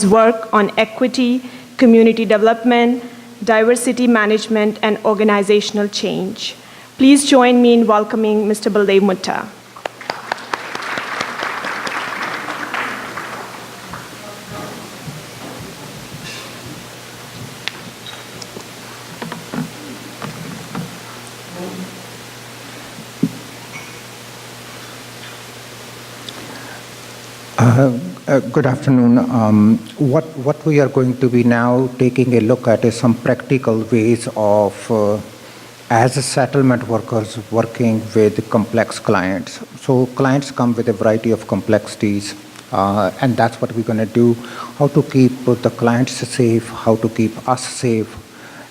work on equity, community development, diversity management, and organizational change. Please join me in welcoming Mr. Baldev Mutta. Good afternoon. What we are going to be now taking a look at is some practical ways of, as a settlement workers, working with complex clients. So clients come with a variety of complexities, and that's what we're going to do. How to keep the clients safe, how to keep us safe,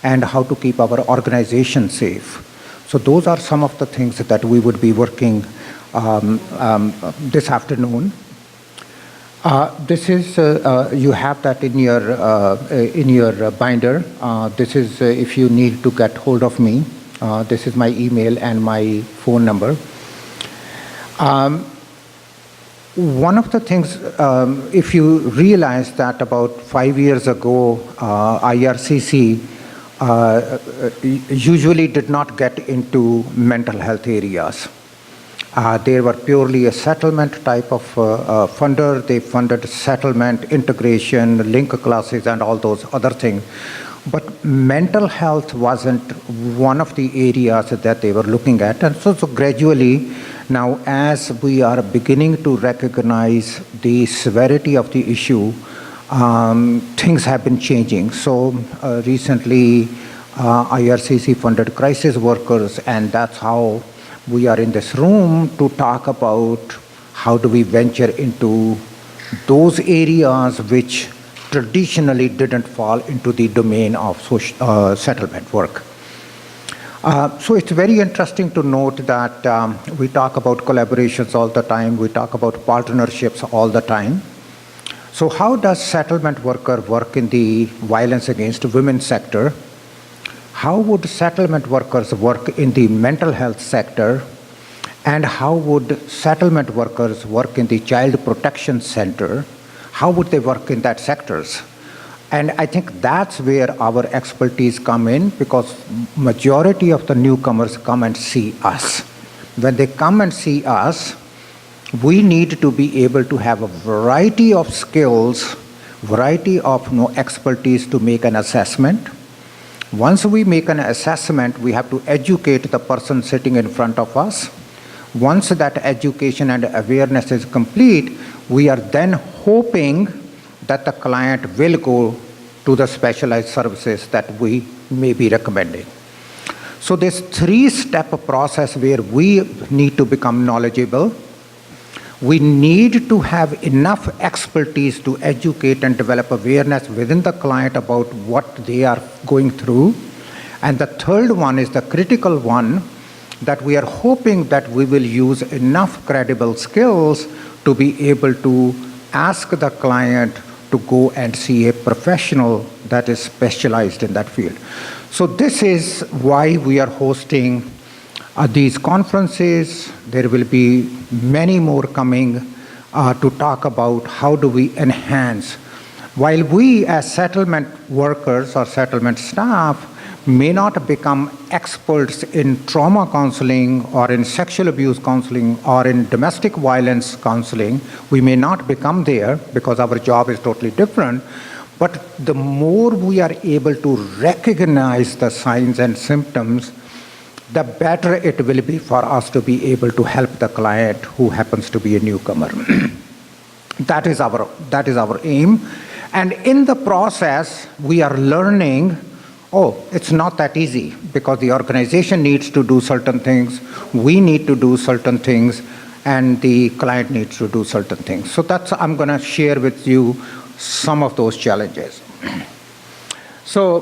and how to keep our organization safe. So those are some of the things that we would be working this afternoon. This is, you have that in your binder. This is if you need to get hold of me. This is my email and my phone number. One of the things, if you realize that about 5 years ago, IRCC usually did not get into mental health areas. They were purely a settlement type of funder. They funded settlement, integration, link classes, and all those other things. But mental health wasn't one of the areas that they were looking at. And so gradually, now as we are beginning to recognize the severity of the issue, things have been changing. So recently, IRCC funded crisis workers, and that's how we are in this room to talk about how do we venture into those areas which traditionally didn't fall into the domain of social, settlement work. So it's very interesting to note that we talk about collaborations all the time, we talk about partnerships all the time. So how does settlement worker work in the violence against women sector? How would settlement workers work in the mental health sector? And how would settlement workers work in the child protection center? How would they work in that sectors? And I think that's where our expertise come in, because majority of the newcomers come and see us. When they come and see us, we need to be able to have a variety of skills, variety of expertise to make an assessment. Once we make an assessment, we have to educate the person sitting in front of us. Once that education and awareness is complete, we are then hoping that the client will go to the specialized services that we may be recommending. So this three-step process where we need to become knowledgeable, we need to have enough expertise to educate and develop awareness within the client about what they are going through. And the third one is the critical one, that we are hoping that we will use enough credible skills to be able to ask the client to go and see a professional that is specialized in that field. So this is why we are hosting these conferences. There will be many more coming to talk about how do we enhance. While we as settlement workers or settlement staff may not become experts in trauma counseling or in sexual abuse counseling or in domestic violence counseling, we may not become there because our job is totally different. But the more we are able to recognize the signs and symptoms, the better it will be for us to be able to help the client who happens to be a newcomer. That is our aim. And in the process, we are learning, it's not that easy, because the organization needs to do certain things, we need to do certain things, and the client needs to do certain things. So I'm going to share with you some of those challenges. So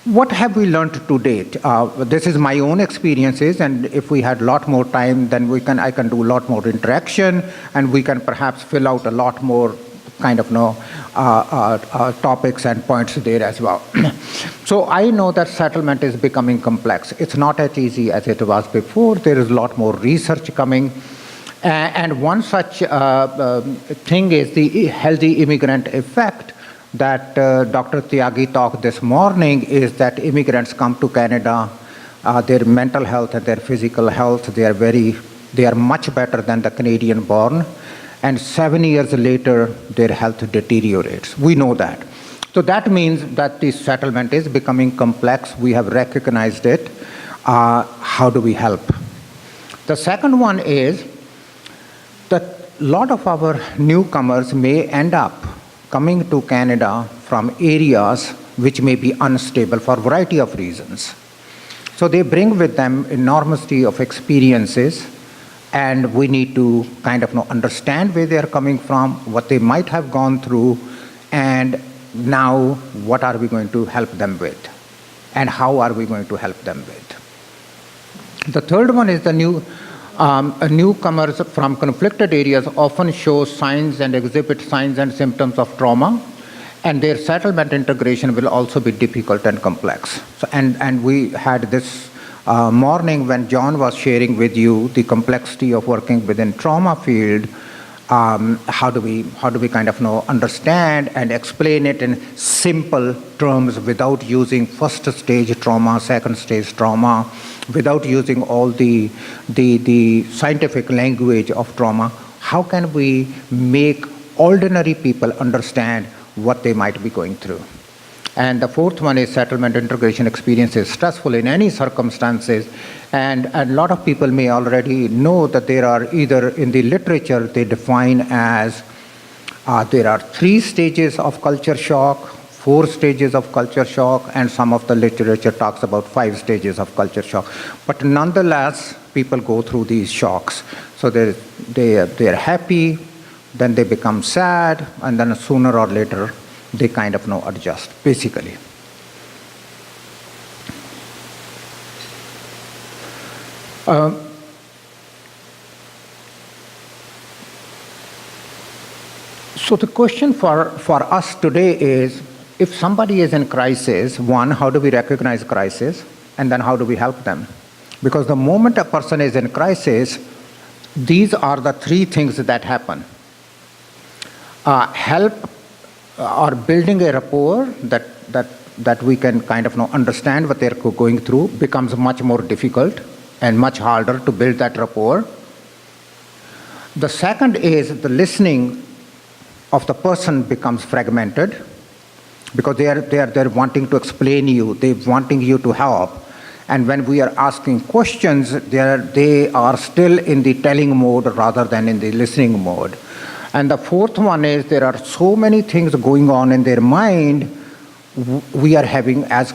what have we learned to date? This is my own experiences, and if we had a lot more time, then I can do a lot more interaction, and we can perhaps fill out a lot more kind of topics and points there as well. So I know that settlement is becoming complex. It's not as easy as it was before. There is a lot more research coming. And one such thing is the healthy immigrant effect that Dr. Tyagi talked this morning, is that immigrants come to Canada, their mental health and their physical health, they are much better than the Canadian born, and 7 years later their health deteriorates. We know that. So that means that the settlement is becoming complex. We have recognized it. How do we help? The second one is that a lot of our newcomers may end up coming to Canada from areas which may be unstable for a variety of reasons. So they bring with them enormity of experiences, and we need to kind of understand where they are coming from, what they might have gone through, and now what are we going to help them with, and how are we going to help them with. The third one is the newcomers from conflicted areas often show signs and exhibit signs and symptoms of trauma, and their settlement integration will also be difficult and complex. So, and we had this morning when John was sharing with you the complexity of working within trauma field. How do we kind of understand and explain it in simple terms without using first stage trauma, second stage trauma, without using all the scientific language of trauma? How can we make ordinary people understand what they might be going through? And the fourth one is settlement integration experience is stressful in any circumstances. And a lot of people may already know that there are either in the literature they define as there are 3 stages of culture shock, 4 stages of culture shock, and some of the literature talks about 5 stages of culture shock. But nonetheless, people go through these shocks. So they're happy, then they become sad, and then sooner or later they kind of adjust, basically. So the question for us today is, if somebody is in crisis, one, how do we recognize crisis? And then how do we help them? Because the moment a person is in crisis, these are the 3 things that happen. Help or building a rapport that we can kind of understand what they're going through becomes much more difficult and much harder to build that rapport. The second is the listening of the person becomes fragmented, because they're wanting to explain you, they're wanting you to help. And when we are asking questions, they are still in the telling mode rather than in the listening mode. And the fourth one is there are so many things going on in their mind. We are having, as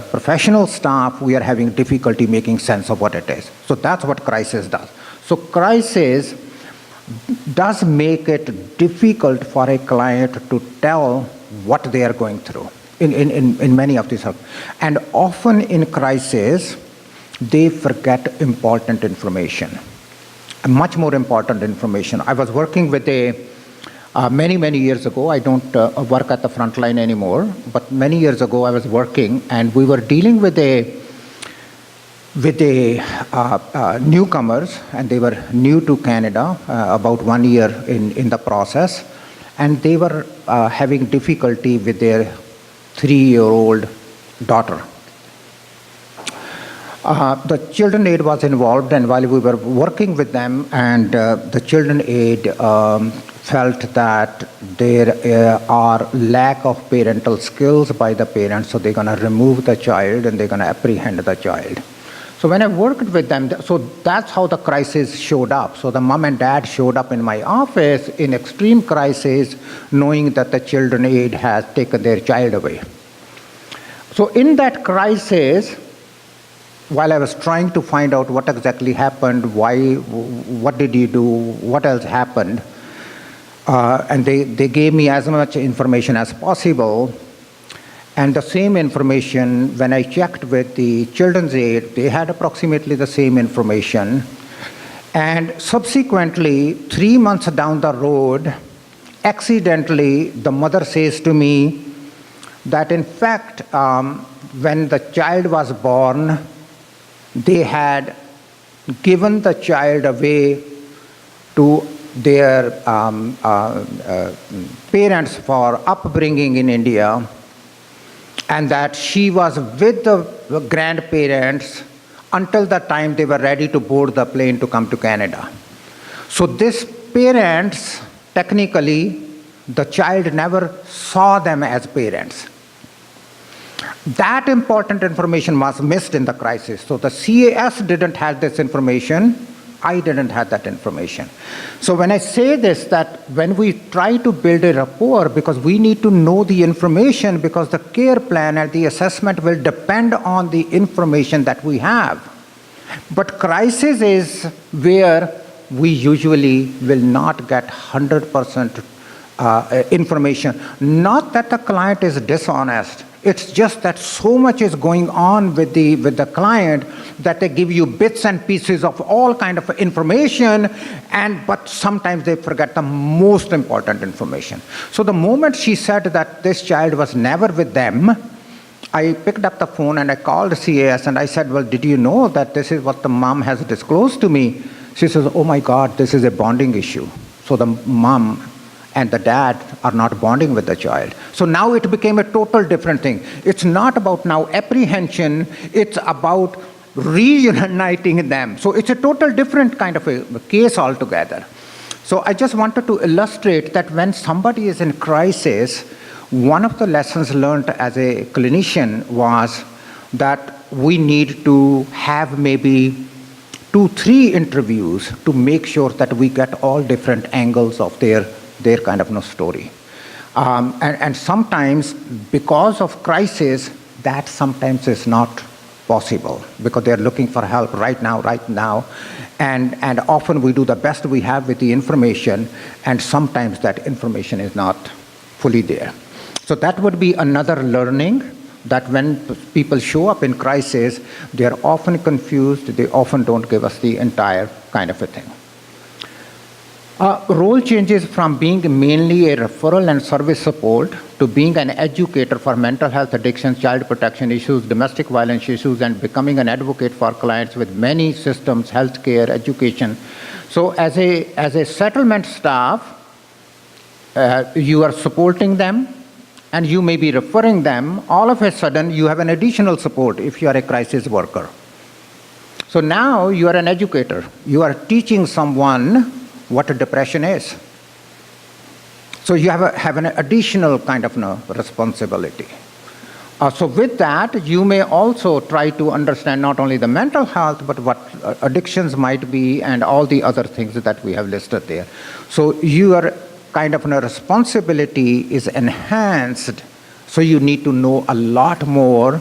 professional staff, we are having difficulty making sense of what it is. So that's what crisis does. So crisis does make it difficult for a client to tell what they are going through in many of these. And often in crisis, they forget important information. Much more important information. I was working with many years ago. I don't work at the front line anymore, but many years ago I was working, and we were dealing with newcomers, and they were new to Canada, about 1 year in the process, and they were having difficulty with their 3-year-old daughter. The children aid was involved, and while we were working with them, and the children aid felt that there are lack of parental skills by the parents, so they're going to remove the child and they're going to apprehend the child. So when I worked with them, so that's how the crisis showed up. So the mom and dad showed up in my office in extreme crisis, knowing that the children aid has taken their child away. So in that crisis, while I was trying to find out what exactly happened, what did you do, what else happened, and they gave me as much information as possible. And the same information, when I checked with the Children's Aid, they had approximately the same information. And subsequently, 3 months down the road, accidentally, the mother says to me that in fact, when the child was born, they had given the child away to their parents for upbringing in India, and that she was with the grandparents until the time they were ready to board the plane to come to Canada. So these parents, technically, the child never saw them as parents. That important information was missed in the crisis. So the CAS didn't have this information. I didn't have that information. So when I say this, that when we try to build a rapport, because we need to know the information, because the care plan and the assessment will depend on the information that we have. But crisis is where we usually will not get 100% information. Not that the client is dishonest. It's just that so much is going on with the client that they give you bits and pieces of all kind of information, but sometimes they forget the most important information. So the moment she said that this child was never with them, I picked up the phone and I called CAS and I said, well, did you know that this is what the mom has disclosed to me? She says, oh my God, this is a bonding issue. So the mom and the dad are not bonding with the child. So now it became a total different thing. It's not about now apprehension, it's about reuniting them. So it's a total different kind of a case altogether. So I just wanted to illustrate that when somebody is in crisis, one of the lessons learned as a clinician was that we need to have maybe 2-3 interviews to make sure that we get all different angles of their kind of story. And sometimes, because of crisis, that sometimes is not possible, because they're looking for help right now. And often we do the best we have with the information, and sometimes that information is not fully there. So that would be another learning, that when people show up in crisis, they're often confused, they often don't give us the entire kind of a thing. Role changes from being mainly a referral and service support to being an educator for mental health, addiction, child protection issues, domestic violence issues, and becoming an advocate for clients with many systems, healthcare, education. So as a settlement staff, you are supporting them, and you may be referring them. All of a sudden, you have an additional support if you are a crisis worker. So now you are an educator. You are teaching someone what a depression is. So you have an additional kind of responsibility. So with that, you may also try to understand not only the mental health, but what addictions might be and all the other things that we have listed there. So your kind of responsibility is enhanced, so you need to know a lot more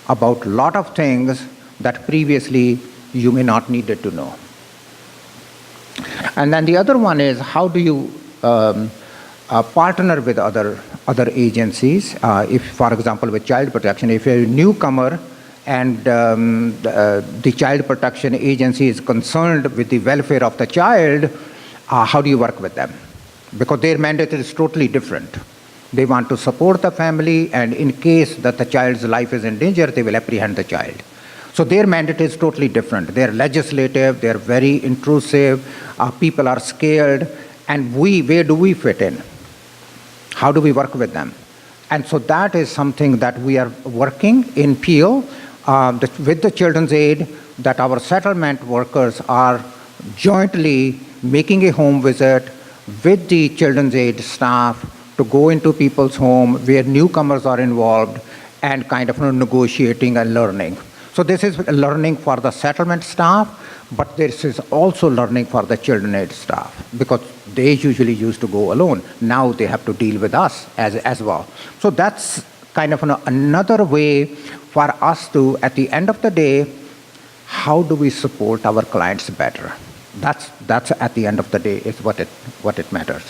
about a lot of things that previously you may not needed to know. And then the other one is, how do you partner with other agencies? If, for example, with child protection, if you're a newcomer and the child protection agency is concerned with the welfare of the child, how do you work with them? Because their mandate is totally different. They want to support the family, and in case that the child's life is in danger, they will apprehend the child. So their mandate is totally different. They're legislative, they're very intrusive, people are scared, and where do we fit in? How do we work with them? And so that is something that we are working in Peel with the Children's Aid, that our settlement workers are jointly making a home visit with the Children's Aid staff to go into people's home where newcomers are involved and kind of negotiating and learning. So this is learning for the settlement staff, but this is also learning for the Children's Aid staff, because they usually used to go alone. Now they have to deal with us as well. So that's kind of another way for us to, at the end of the day, how do we support our clients better? That's at the end of the day is what it matters.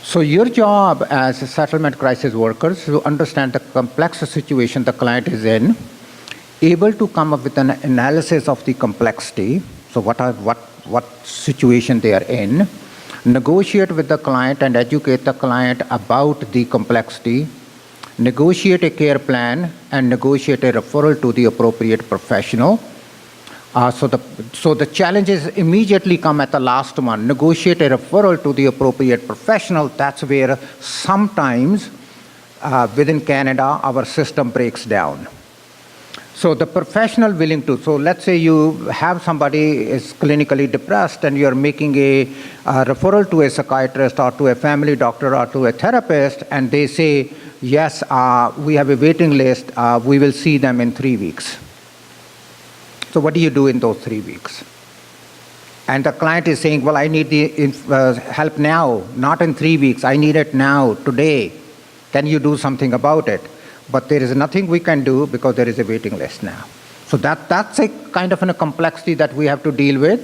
So your job as settlement crisis workers is to understand the complex situation the client is in, able to come up with an analysis of the complexity, so what situation they are in, negotiate with the client and educate the client about the complexity, negotiate a care plan, and negotiate a referral to the appropriate professional. So the challenges immediately come at the last one. Negotiate a referral to the appropriate professional. That's where sometimes within Canada, our system breaks down. So the professional willing to, so let's say you have somebody is clinically depressed and you're making a referral to a psychiatrist or to a family doctor or to a therapist, and they say, yes, we have a waiting list, we will see them in 3 weeks. So what do you do in those 3 weeks? And the client is saying, well, I need the help now, not in 3 weeks, I need it now, today. Can you do something about it? But there is nothing we can do because there is a waiting list now. So that's a kind of a complexity that we have to deal with.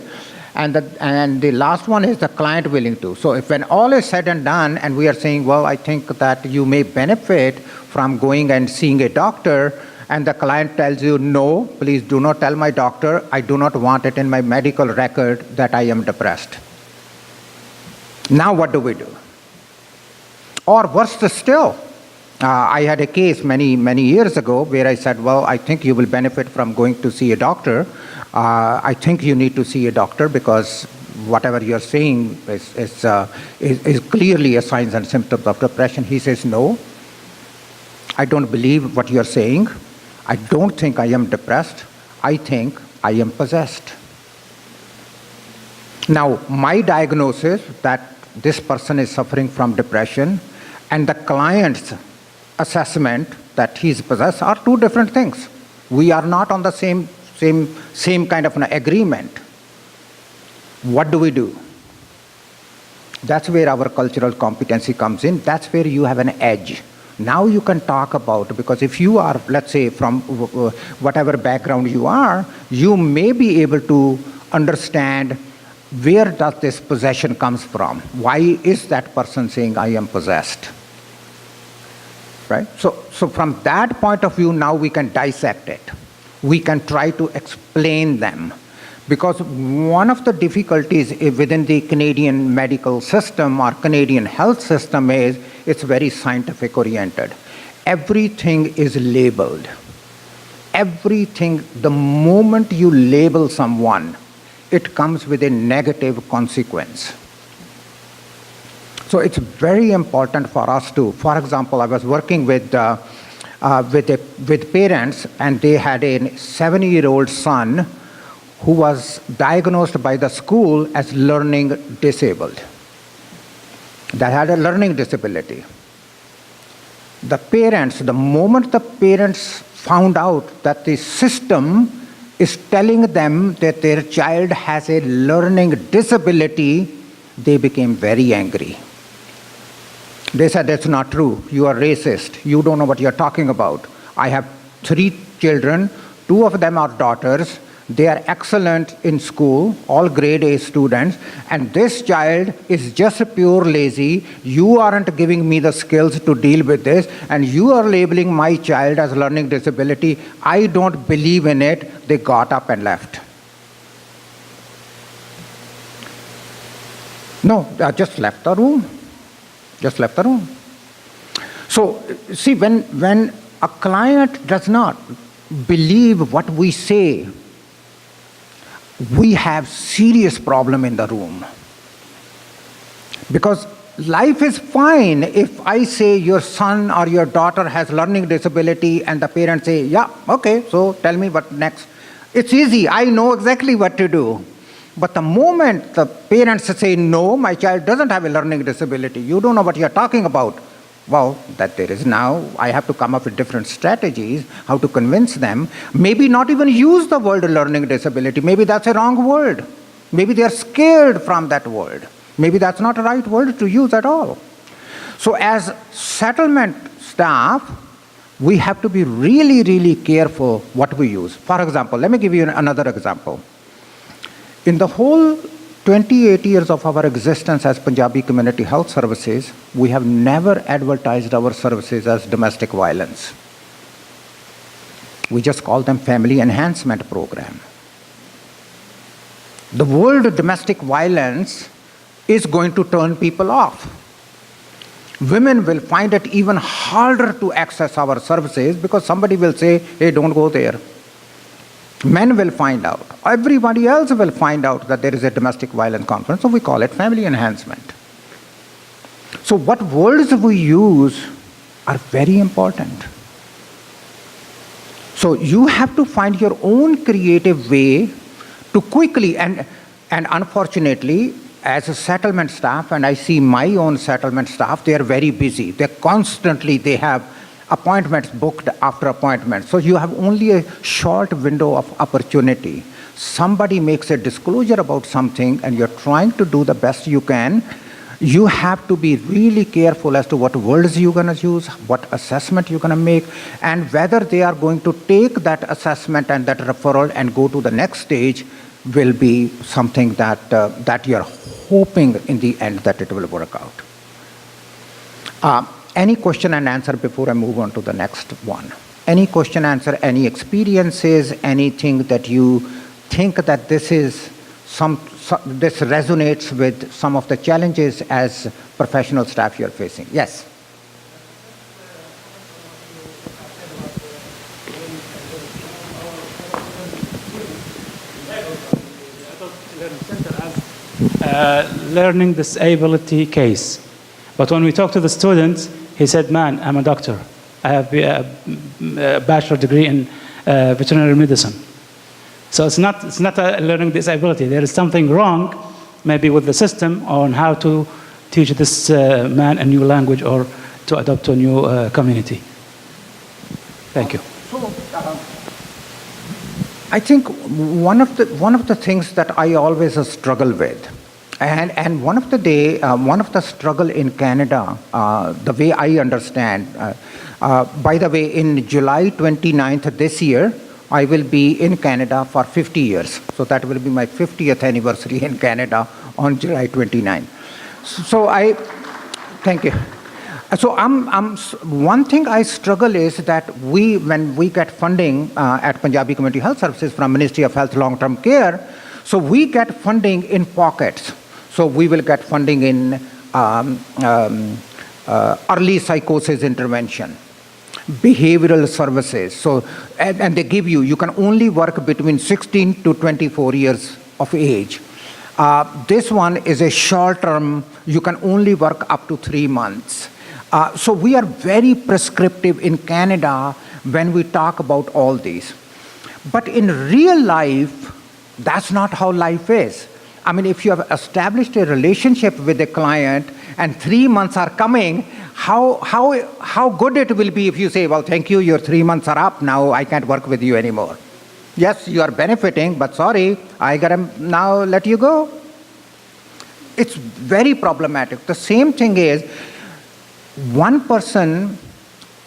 And the last one is the client willing to. So if when all is said and done and we are saying, well, I think that you may benefit from going and seeing a doctor, and the client tells you, no, please do not tell my doctor, I do not want it in my medical record that I am depressed. Now what do we do? Or worse still, I had a case many years ago where I said, well, I think you will benefit from going to see a doctor. I think you need to see a doctor because whatever you're saying is clearly a signs and symptoms of depression. He says, no, I don't believe what you're saying. I don't think I am depressed. I think I am possessed. Now, my diagnosis that this person is suffering from depression and the client's assessment that he's possessed are two different things. We are not on the same kind of an agreement. What do we do? That's where our cultural competency comes in. That's where you have an edge. Now you can talk about, because if you are, let's say, from whatever background you are, you may be able to understand where does this possession comes from. Why is that person saying, I am possessed? Right? So from that point of view, now we can dissect it. We can try to explain them. Because one of the difficulties within the Canadian medical system or Canadian health system is it's very scientific oriented. Everything is labeled. Everything, the moment you label someone, it comes with a negative consequence. So it's very important for us to, for example, I was working with parents, and they had a 7-year-old son who was diagnosed by the school as learning disabled. That had a learning disability. The parents, the moment the parents found out that the system is telling them that their child has a learning disability, they became very angry. They said, that's not true. You are racist. You don't know what you're talking about. I have 3 children. 2 of them are daughters. They are excellent in school, all grade A students. And this child is just pure lazy. You aren't giving me the skills to deal with this. And you are labeling my child as learning disability. I don't believe in it. They got up and left. No, just left the room. Just left the room. So, see, when a client does not believe what we say, we have serious problem in the room. Because life is fine if I say your son or your daughter has learning disability and the parents say, yeah, okay, so tell me what next. It's easy, I know exactly what to do. But the moment the parents say, no, my child doesn't have a learning disability, you don't know what you're talking about. Well, that there is now, I have to come up with different strategies, how to convince them. Maybe not even use the word learning disability. Maybe that's a wrong word. Maybe they're scared from that word. Maybe that's not a right word to use at all. So as settlement staff, we have to be really, really careful what we use. For example, let me give you another example. In the whole 28 years of our existence as Punjabi Community Health Services, we have never advertised our services as domestic violence. We just call them Family Enhancement Program. The word domestic violence is going to turn people off. Women will find it even harder to access our services because somebody will say, hey, don't go there. Men will find out. Everybody else will find out that there is a domestic violence conference, so we call it family enhancement. So what words we use are very important. So you have to find your own creative way to quickly, and unfortunately, as a settlement staff, and I see my own settlement staff, they are very busy. They have appointments booked after appointments. So you have only a short window of opportunity. Somebody makes a disclosure about something and you're trying to do the best you can. You have to be really careful as to what words you're going to use, what assessment you're going to make, and whether they are going to take that assessment and that referral and go to the next stage will be something that you're hoping in the end that it will work out. Any question and answer before I move on to the next one? Any question, answer, any experiences, anything that you think that this resonates with some of the challenges as professional staff you're facing? Yes. Learning disability case. But when we talk to the students, he said, man, I'm a doctor. I have a bachelor degree in veterinary medicine. So it's not a learning disability. There is something wrong, maybe with the system on how to teach this man a new language or to adopt a new community. Thank you. I think one of the things that I always struggle with, and one of the struggle in Canada, the way I understand, by the way, in July 29th this year, I will be in Canada for 50 years. So that will be my 50th anniversary in Canada on July 29th. So thank you. So one thing I struggle is that when we get funding at Punjabi Community Health Services from Ministry of Health Long-Term Care, so we get funding in pockets. So we will get funding in early psychosis intervention, behavioral services. So, and they give you can only work between 16 to 24 years of age. This one is a short term, you can only work up to 3 months. So we are very prescriptive in Canada when we talk about all these. But in real life, that's not how life is. I mean, if you have established a relationship with a client and 3 months are coming, how good it will be if you say, well, thank you, your 3 months are up, now I can't work with you anymore. Yes, you are benefiting, but sorry, I gotta now let you go. It's very problematic. The same thing is, one person,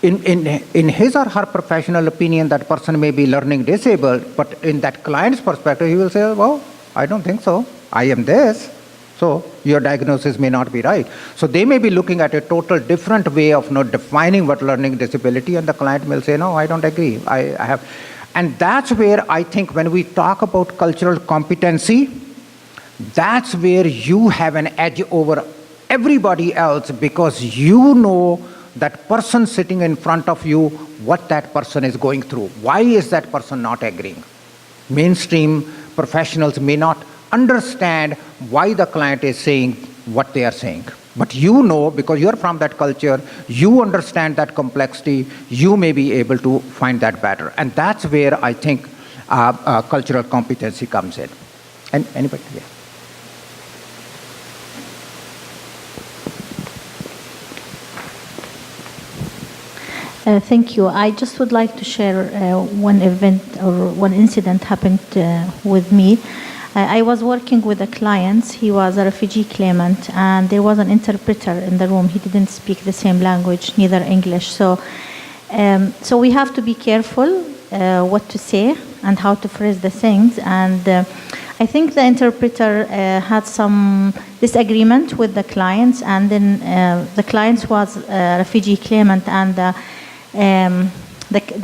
in his or her professional opinion, that person may be learning disabled, but in that client's perspective, he will say, well, I don't think so. I am this. So your diagnosis may not be right. So they may be looking at a total different way of not defining what learning disability, and the client will say, no, I don't agree. I have. And that's where I think when we talk about cultural competency, that's where you have an edge over everybody else, because you know that person sitting in front of you, what that person is going through. Why is that person not agreeing? Mainstream professionals may not understand why the client is saying what they are saying. But you know, because you're from that culture, you understand that complexity, you may be able to find that better. And that's where I think cultural competency comes in. And anybody? Yeah. Thank you. I just would like to share one event or one incident happened with me. I was working with a client. He was a refugee claimant, and there was an interpreter in the room. He didn't speak the same language, neither English. So we have to be careful what to say and how to phrase the things. And I think the interpreter had some disagreement with the clients, and then the client was a refugee claimant, and the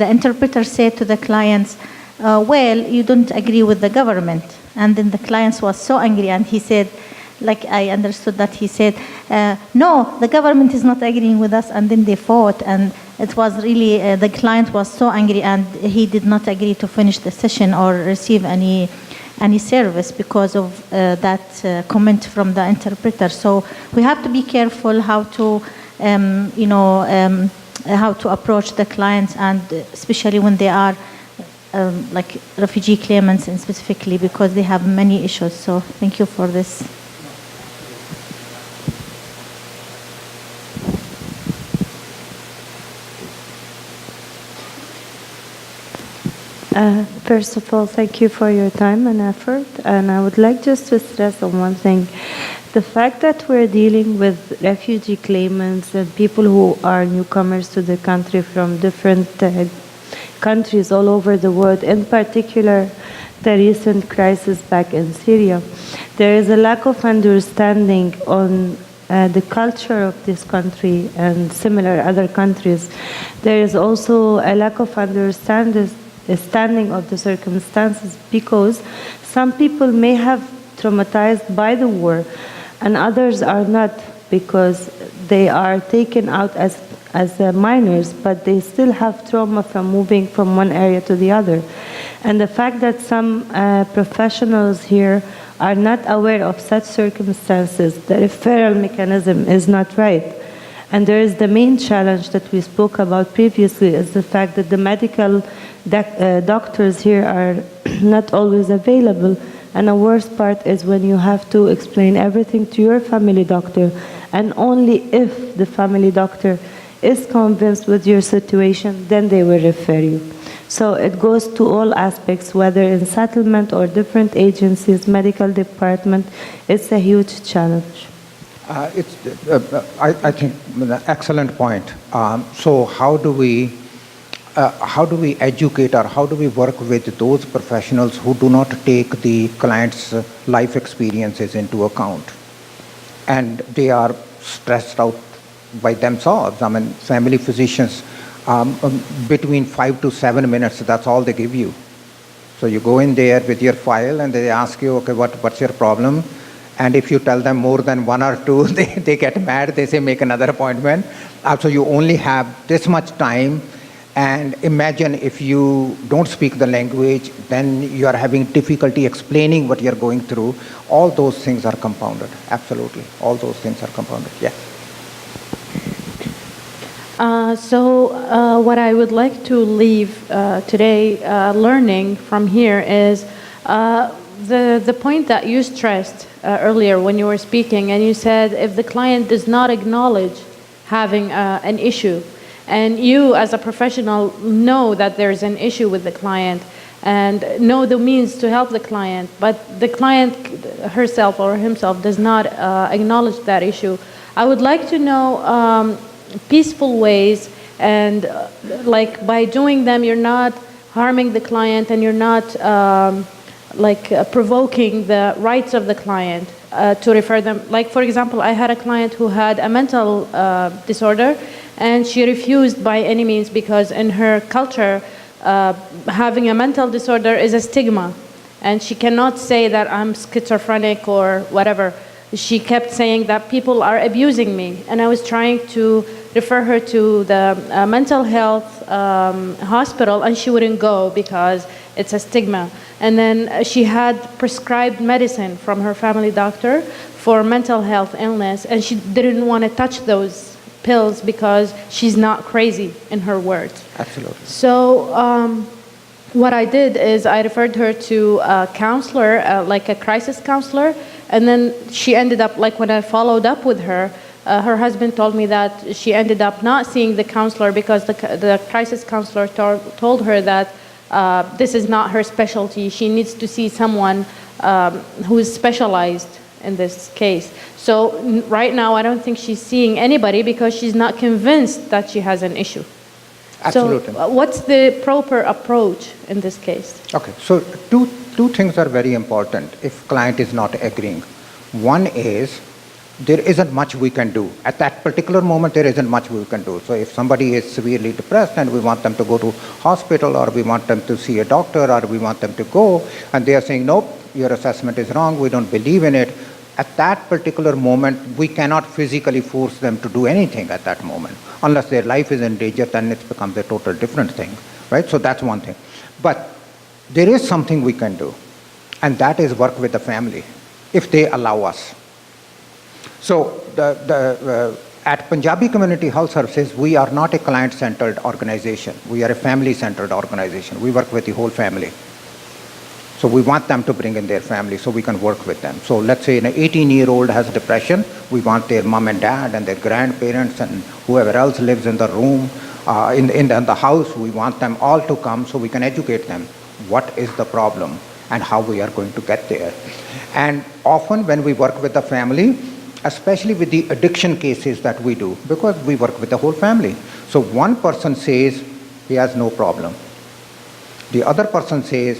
interpreter said to the clients, well, you don't agree with the government. And then the client was so angry, and he said, like I understood that he said, no, the government is not agreeing with us, and then they fought, and it was really, the client was so angry, and he did not agree to finish the session or receive any service because of that comment from the interpreter. So we have to be careful how to, how to approach the clients, and especially when they are like refugee claimants, and specifically because they have many issues. So thank you for this. First of all, thank you for your time and effort. And I would like just to stress on one thing. The fact that we're dealing with refugee claimants and people who are newcomers to the country from different countries all over the world, in particular the recent crisis back in Syria, there is a lack of understanding on the culture of this country and similar other countries. There is also a lack of understanding of the circumstances, because some people may have traumatized by the war and others are not, because they are taken out as minors, but they still have trauma from moving from one area to the other. And the fact that some professionals here are not aware of such circumstances, the referral mechanism is not right. And there is the main challenge that we spoke about previously, is the fact that the medical doctors here are not always available. And the worst part is when you have to explain everything to your family doctor, and only if the family doctor is convinced with your situation, then they will refer you. So it goes to all aspects, whether in settlement or different agencies, medical department. It's a huge challenge. I think an excellent point. So how do we educate, or how do we work with those professionals who do not take the client's life experiences into account, and they are stressed out by themselves? I mean, family physicians, between 5 to 7 minutes, that's all they give you. So you go in there with your file and they ask you, okay, what's your problem? And if you tell them more than one or two, they get mad. They say, make another appointment. So you only have this much time. And imagine if you don't speak the language, then you are having difficulty explaining what you're going through. All those things are compounded. Absolutely. All those things are compounded. Yeah. So what I would like to leave today learning from here is the point that you stressed earlier when you were speaking, and you said if the client does not acknowledge having an issue, and you as a professional know that there's an issue with the client and know the means to help the client, but the client herself or himself does not acknowledge that issue, I would like to know peaceful ways, and like by doing them you're not harming the client, and you're not provoking the rights of the client to refer them. Like, for example, I had a client who had a mental disorder, and she refused by any means, because in her culture having a mental disorder is a stigma, and she cannot say that I'm schizophrenic or whatever. She kept saying that people are abusing me, and I was trying to refer her to the mental health hospital, and she wouldn't go because it's a stigma. And then she had prescribed medicine from her family doctor for mental health illness, and she didn't want to touch those pills because she's not crazy, in her words. Absolutely. So what I did is I referred her to a counselor, like a crisis counselor, and then she ended up, like when I followed up with her, her husband told me that she ended up not seeing the counselor because the crisis counselor told her that this is not her specialty. She needs to see someone who is specialized in this case. So right now I don't think she's seeing anybody because she's not convinced that she has an issue. Absolutely. So what's the proper approach in this case? Okay, so two things are very important if client is not agreeing. One is, there isn't much we can do. At that particular moment, there isn't much we can do. So if somebody is severely depressed and we want them to go to hospital, or we want them to see a doctor, or we want them to go, and they are saying, nope, your assessment is wrong, we don't believe in it, At that particular moment, we cannot physically force them to do anything at that moment. Unless their life is in danger, then it becomes a total different thing, right? So that's one thing. But there is something we can do, and that is work with the family, if they allow us. So at Punjabi Community Health Services, we are not a client-centered organization. We are a family-centered organization. We work with the whole family. So we want them to bring in their family so we can work with them. So let's say an 18-year-old has depression. We want their mom and dad and their grandparents and whoever else lives in the room, in the house. We want them all to come so we can educate them. What is the problem and how we are going to get there? And often when we work with the family, especially with the addiction cases that we do, because we work with the whole family. So one person says he has no problem. The other person says,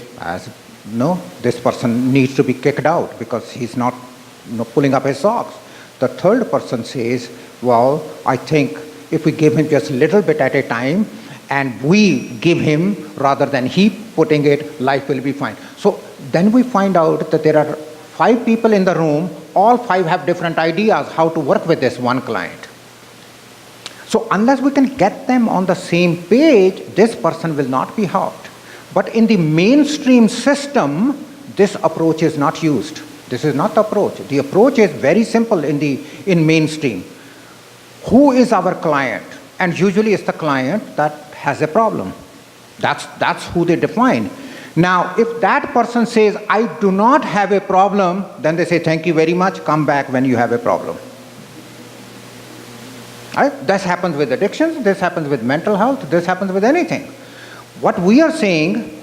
no, this person needs to be kicked out because he's not pulling up his socks. The third person says, well, I think if we give him just a little bit at a time and we give him rather than he putting it, life will be fine. So then we find out that there are 5 people in the room, all 5 have different ideas how to work with this one client. So unless we can get them on the same page, this person will not be helped. But in the mainstream system, this approach is not used. This is not the approach. The approach is very simple in mainstream. Who is our client? And usually it's the client that has a problem. That's who they define. Now, if that person says, I do not have a problem, then they say, thank you very much, come back when you have a problem. Right? This happens with addictions, this happens with mental health, this happens with anything. What we are saying,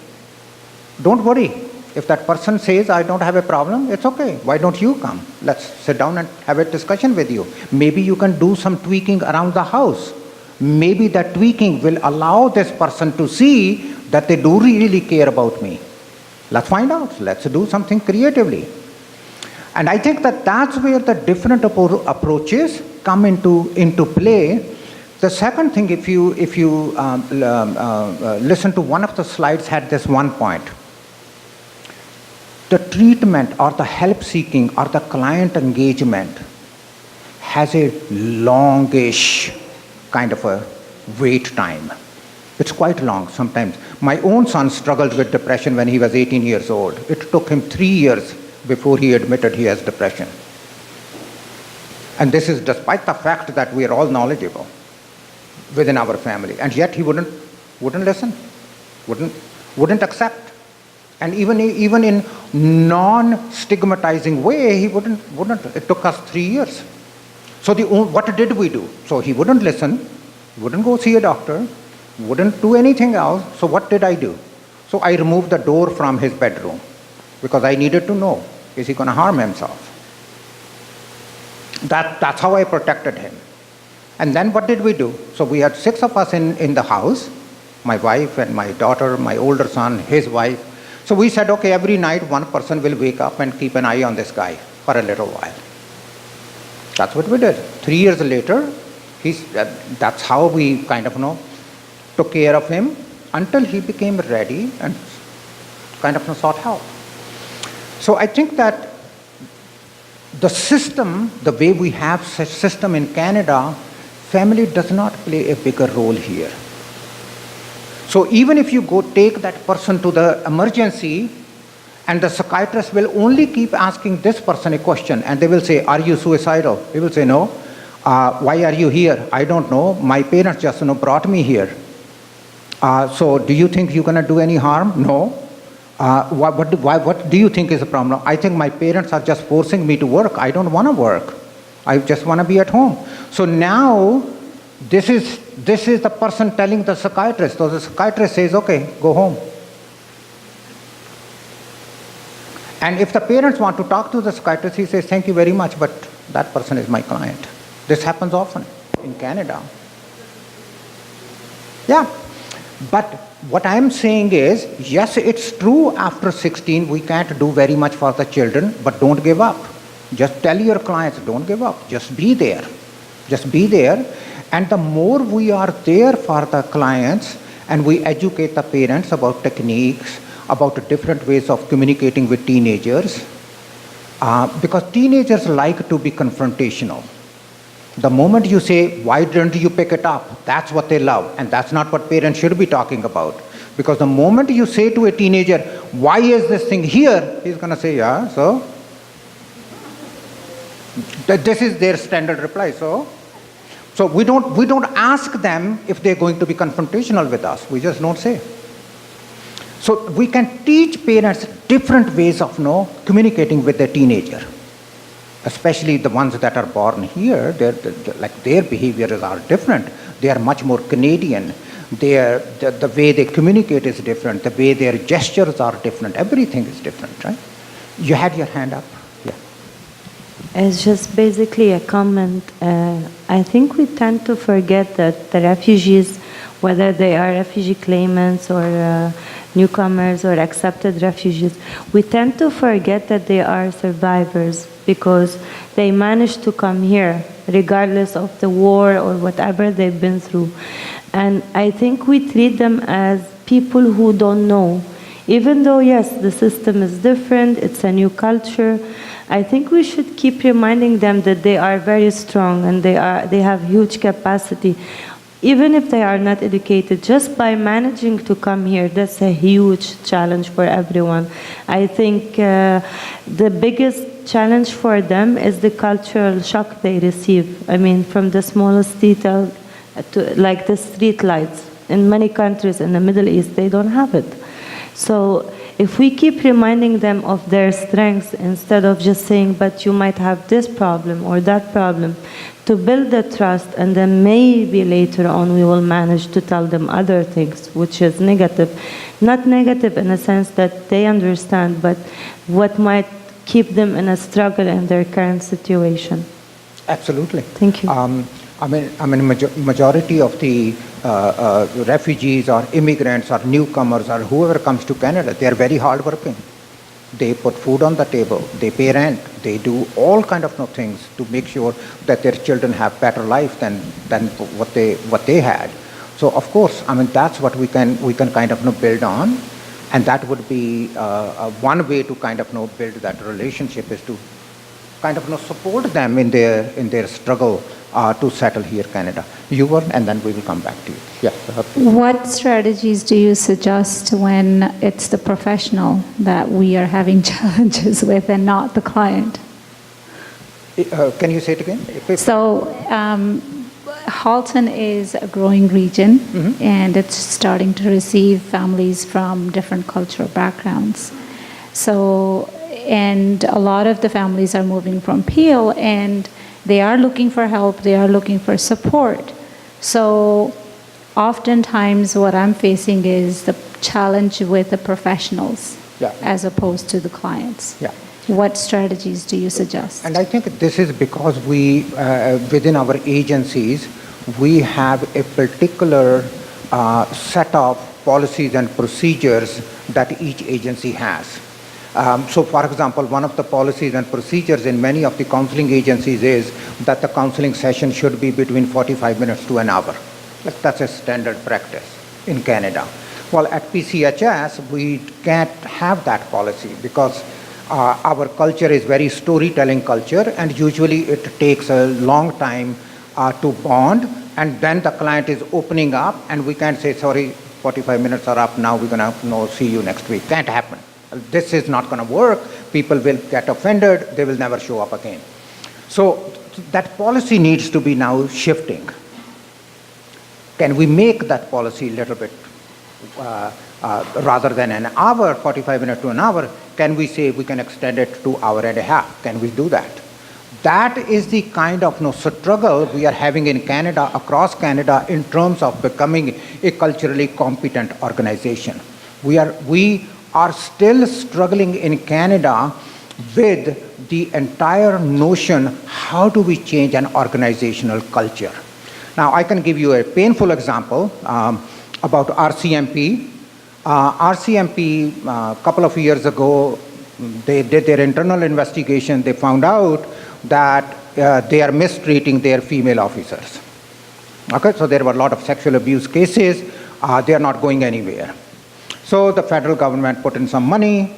don't worry. If that person says, I don't have a problem, it's okay. Why don't you come? Let's sit down and have a discussion with you. Maybe you can do some tweaking around the house. Maybe that tweaking will allow this person to see that they do really care about me. Let's find out. Let's do something creatively. And I think that that's where the different approaches come into play. The second thing, if you listen to one of the slides, had this one point. The treatment or the help seeking or the client engagement has a longish kind of a wait time. It's quite long sometimes. My own son struggled with depression when he was 18 years old. It took him 3 years before he admitted he has depression. And this is despite the fact that we are all knowledgeable within our family, and yet he wouldn't listen, wouldn't accept, and even in non-stigmatizing way, he wouldn't. It took us 3 years. So what did we do? So he wouldn't listen, wouldn't go see a doctor, wouldn't do anything else. So what did I do? So I removed the door from his bedroom because I needed to know, is he going to harm himself? That's how I protected him. And then what did we do? So we had 6 of us in the house, my wife and my daughter, my older son, his wife. So we said, okay, every night one person will wake up and keep an eye on this guy for a little while. That's what we did. 3 years later, that's how we kind of took care of him until he became ready and kind of sought help. So I think that the system, the way we have such system in Canada, family does not play a bigger role here. So even if you go take that person to the emergency, and the psychiatrist will only keep asking this person a question, and they will say, are you suicidal? He will say, no. Why are you here? I don't know. My parents just brought me here. So do you think you're going to do any harm? No. What do you think is the problem? I think my parents are just forcing me to work. I don't want to work. I just want to be at home. So now this is the person telling the psychiatrist. So the psychiatrist says, okay, go home. And if the parents want to talk to the psychiatrist, he says, thank you very much, but that person is my client. This happens often in Canada. Yeah. But what I'm saying is, yes, it's true after 16, we can't do very much for the children, but don't give up. Just tell your clients, don't give up. Just be there. Just be there. And the more we are there for the clients and we educate the parents about techniques, about different ways of communicating with teenagers, Because teenagers like to be confrontational. The moment you say, why didn't you pick it up? That's what they love. And that's not what parents should be talking about. Because the moment you say to a teenager, why is this thing here? He's going to say, yeah, so? This is their standard reply, so? So we don't ask them if they're going to be confrontational with us. We just don't say. So we can teach parents different ways of communicating with their teenager. Especially the ones that are born here, their behaviors are different. They are much more Canadian. The way they communicate is different. The way their gestures are different. Everything is different, right? You had your hand up. Yeah. It's just basically a comment. I think we tend to forget that the refugees, whether they are refugee claimants or newcomers or accepted refugees, we tend to forget that they are survivors because they managed to come here regardless of the war or whatever they've been through. And I think we treat them as people who don't know. Even though, yes, the system is different, it's a new culture, I think we should keep reminding them that they are very strong and they have huge capacity. Even if they are not educated, just by managing to come here, that's a huge challenge for everyone. I think the biggest challenge for them is the cultural shock they receive. I mean, from the smallest detail to like the street lights. In many countries in the Middle East, they don't have it. So if we keep reminding them of their strengths instead of just saying, but you might have this problem or that problem, to build the trust, and then maybe later on we will manage to tell them other things, which is negative. Not negative in a sense that they understand, but what might keep them in a struggle in their current situation. Absolutely. Thank you. I mean, majority of the refugees or immigrants or newcomers or whoever comes to Canada, they are very hardworking. They put food on the table, they pay rent, they do all kind of things to make sure that their children have better life than what they had. So of course, I mean, that's what we can kind of build on, and that would be one way to kind of build that relationship, is to kind of support them in their struggle to settle here Canada. You were, and then we will come back to you. Yeah. What strategies do you suggest when it's the professional that we are having challenges with and not the client? Can you say it again? So Halton is a growing region, and it's starting to receive families from different cultural backgrounds. So, and a lot of the families are moving from Peel, and they are looking for help, they are looking for support. So oftentimes what I'm facing is the challenge with the professionals as opposed to the clients. Yeah. What strategies do you suggest? And I think this is because we, within our agencies, we have a particular set of policies and procedures that each agency has. So for example, one of the policies and procedures in many of the counseling agencies is that the counseling session should be between 45 minutes to an hour. That's a standard practice in Canada. Well, at PCHS, we can't have that policy because our culture is very storytelling culture, and usually it takes a long time to bond, and then the client is opening up, and we can't say, sorry, 45 minutes are up, now we're going to see you next week. Can't happen. This is not going to work. People will get offended. They will never show up again. So that policy needs to be now shifting. Can we make that policy a little bit, rather than an hour, 45 minutes to an hour, can we say we can extend it to hour and a half? Can we do that? That is the kind of struggle we are having in Canada, across Canada, in terms of becoming a culturally competent organization. We are still struggling in Canada with the entire notion, how do we change an organizational culture? Now, I can give you a painful example about RCMP. RCMP, a couple of years ago, they did their internal investigation. They found out that they are mistreating their female officers. Okay, so there were a lot of sexual abuse cases. They are not going anywhere. So the federal government put in some money,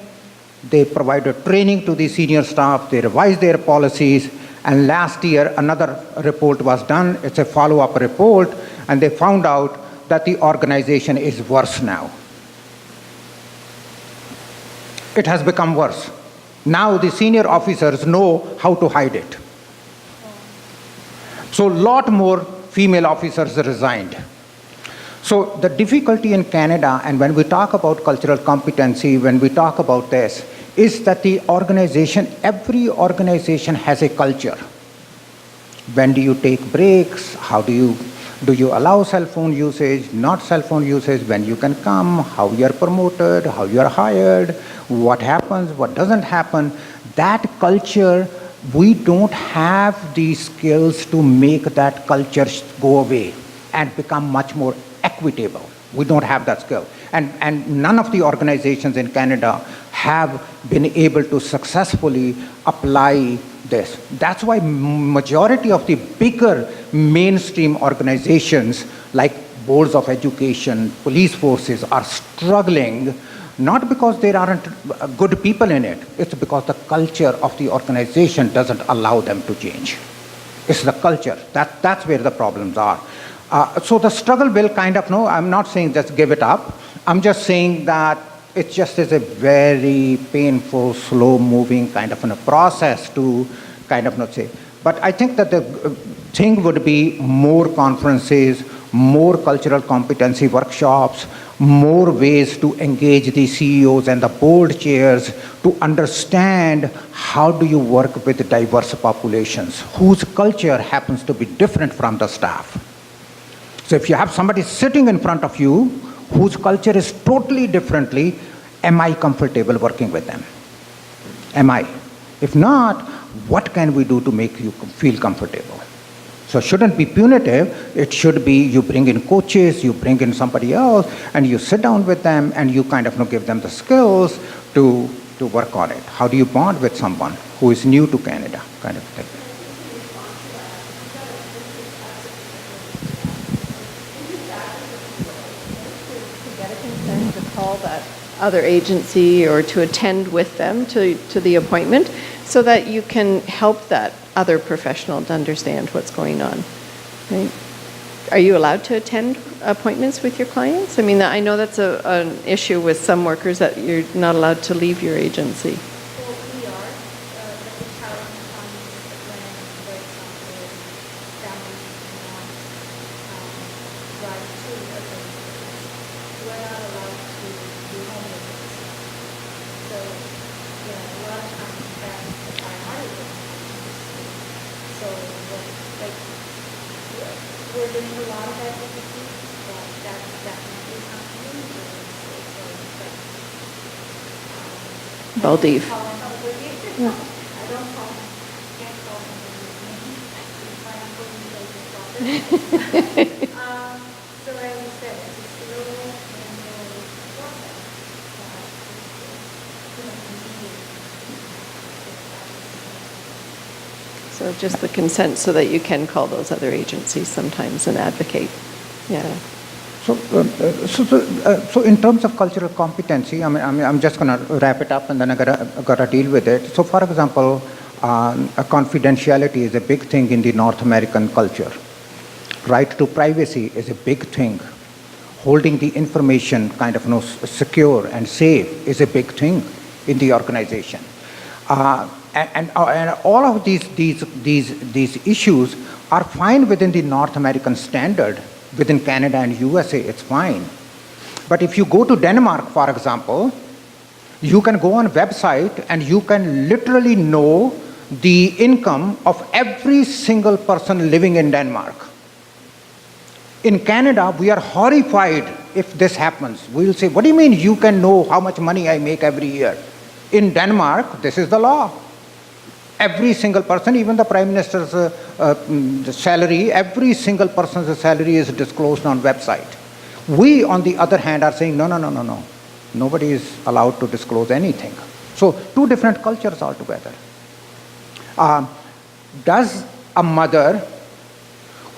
They provided training to the senior staff, they revised their policies, and last year another report was done. It's a follow-up report, and they found out that the organization is worse now. It has become worse. Now the senior officers know how to hide it. So a lot more female officers resigned. So the difficulty in Canada, and when we talk about cultural competency, when we talk about this, is that the organization, every organization has a culture. When do you take breaks? How do you allow cell phone usage, not cell phone usage, when you can come, how you are promoted, how you are hired, what happens, what doesn't happen. That culture, we don't have the skills to make that culture go away and become much more equitable. We don't have that skill. And none of the organizations in Canada have been able to successfully apply this. That's why majority of the bigger mainstream organizations like boards of education, police forces are struggling, not because there aren't good people in it, it's because the culture of the organization doesn't allow them to change. It's the culture. That's where the problems are. So the struggle will kind of, no, I'm not saying just give it up. I'm just saying that it just is a very painful, slow-moving kind of a process to kind of not say. But I think that the thing would be more conferences, more cultural competency workshops, more ways to engage the CEOs and the board chairs to understand how do you work with diverse populations whose culture happens to be different from the staff. So if you have somebody sitting in front of you whose culture is totally differently, am I comfortable working with them? Am I? If not, what can we do to make you feel comfortable? So it shouldn't be punitive. It should be you bring in coaches, you bring in somebody else, and you sit down with them and you kind of give them the skills to work on it. How do you bond with someone who is new to Canada, kind of thing. To call that other agency or to attend with them to the appointment so that you can help that other professional to understand what's going on. Right? Are you allowed to attend appointments with your clients? I mean, I know that's an issue with some workers that you're not allowed to leave your agency. Well, we are, but the challenge comes when, for example, families cannot drive to a place. We're not allowed to do home visits. So, a lot of times parents are hard with. So, we're doing a lot of advocacy, but that's definitely something Baldev. I don't call him, can't call him his name. So as I said, it's a slow and process. So just the consent so that you can call those other agencies sometimes and advocate. Yeah. So in terms of cultural competency, I'm just going to wrap it up and then I gotta deal with it. So for example, confidentiality is a big thing in the North American culture. Right to privacy is a big thing. Holding the information kind of secure and safe is a big thing in the organization. And all of these issues are fine within the North American standard. Within Canada and USA, it's fine. But if you go to Denmark, for example, you can go on a website and you can literally know the income of every single person living in Denmark. In Canada, we are horrified if this happens. We will say, what do you mean you can know how much money I make every year? In Denmark, this is the law. Every single person, even the Prime Minister's salary, every single person's salary is disclosed on website. We, on the other hand, are saying, no. Nobody is allowed to disclose anything. So, two different cultures altogether. Does a mother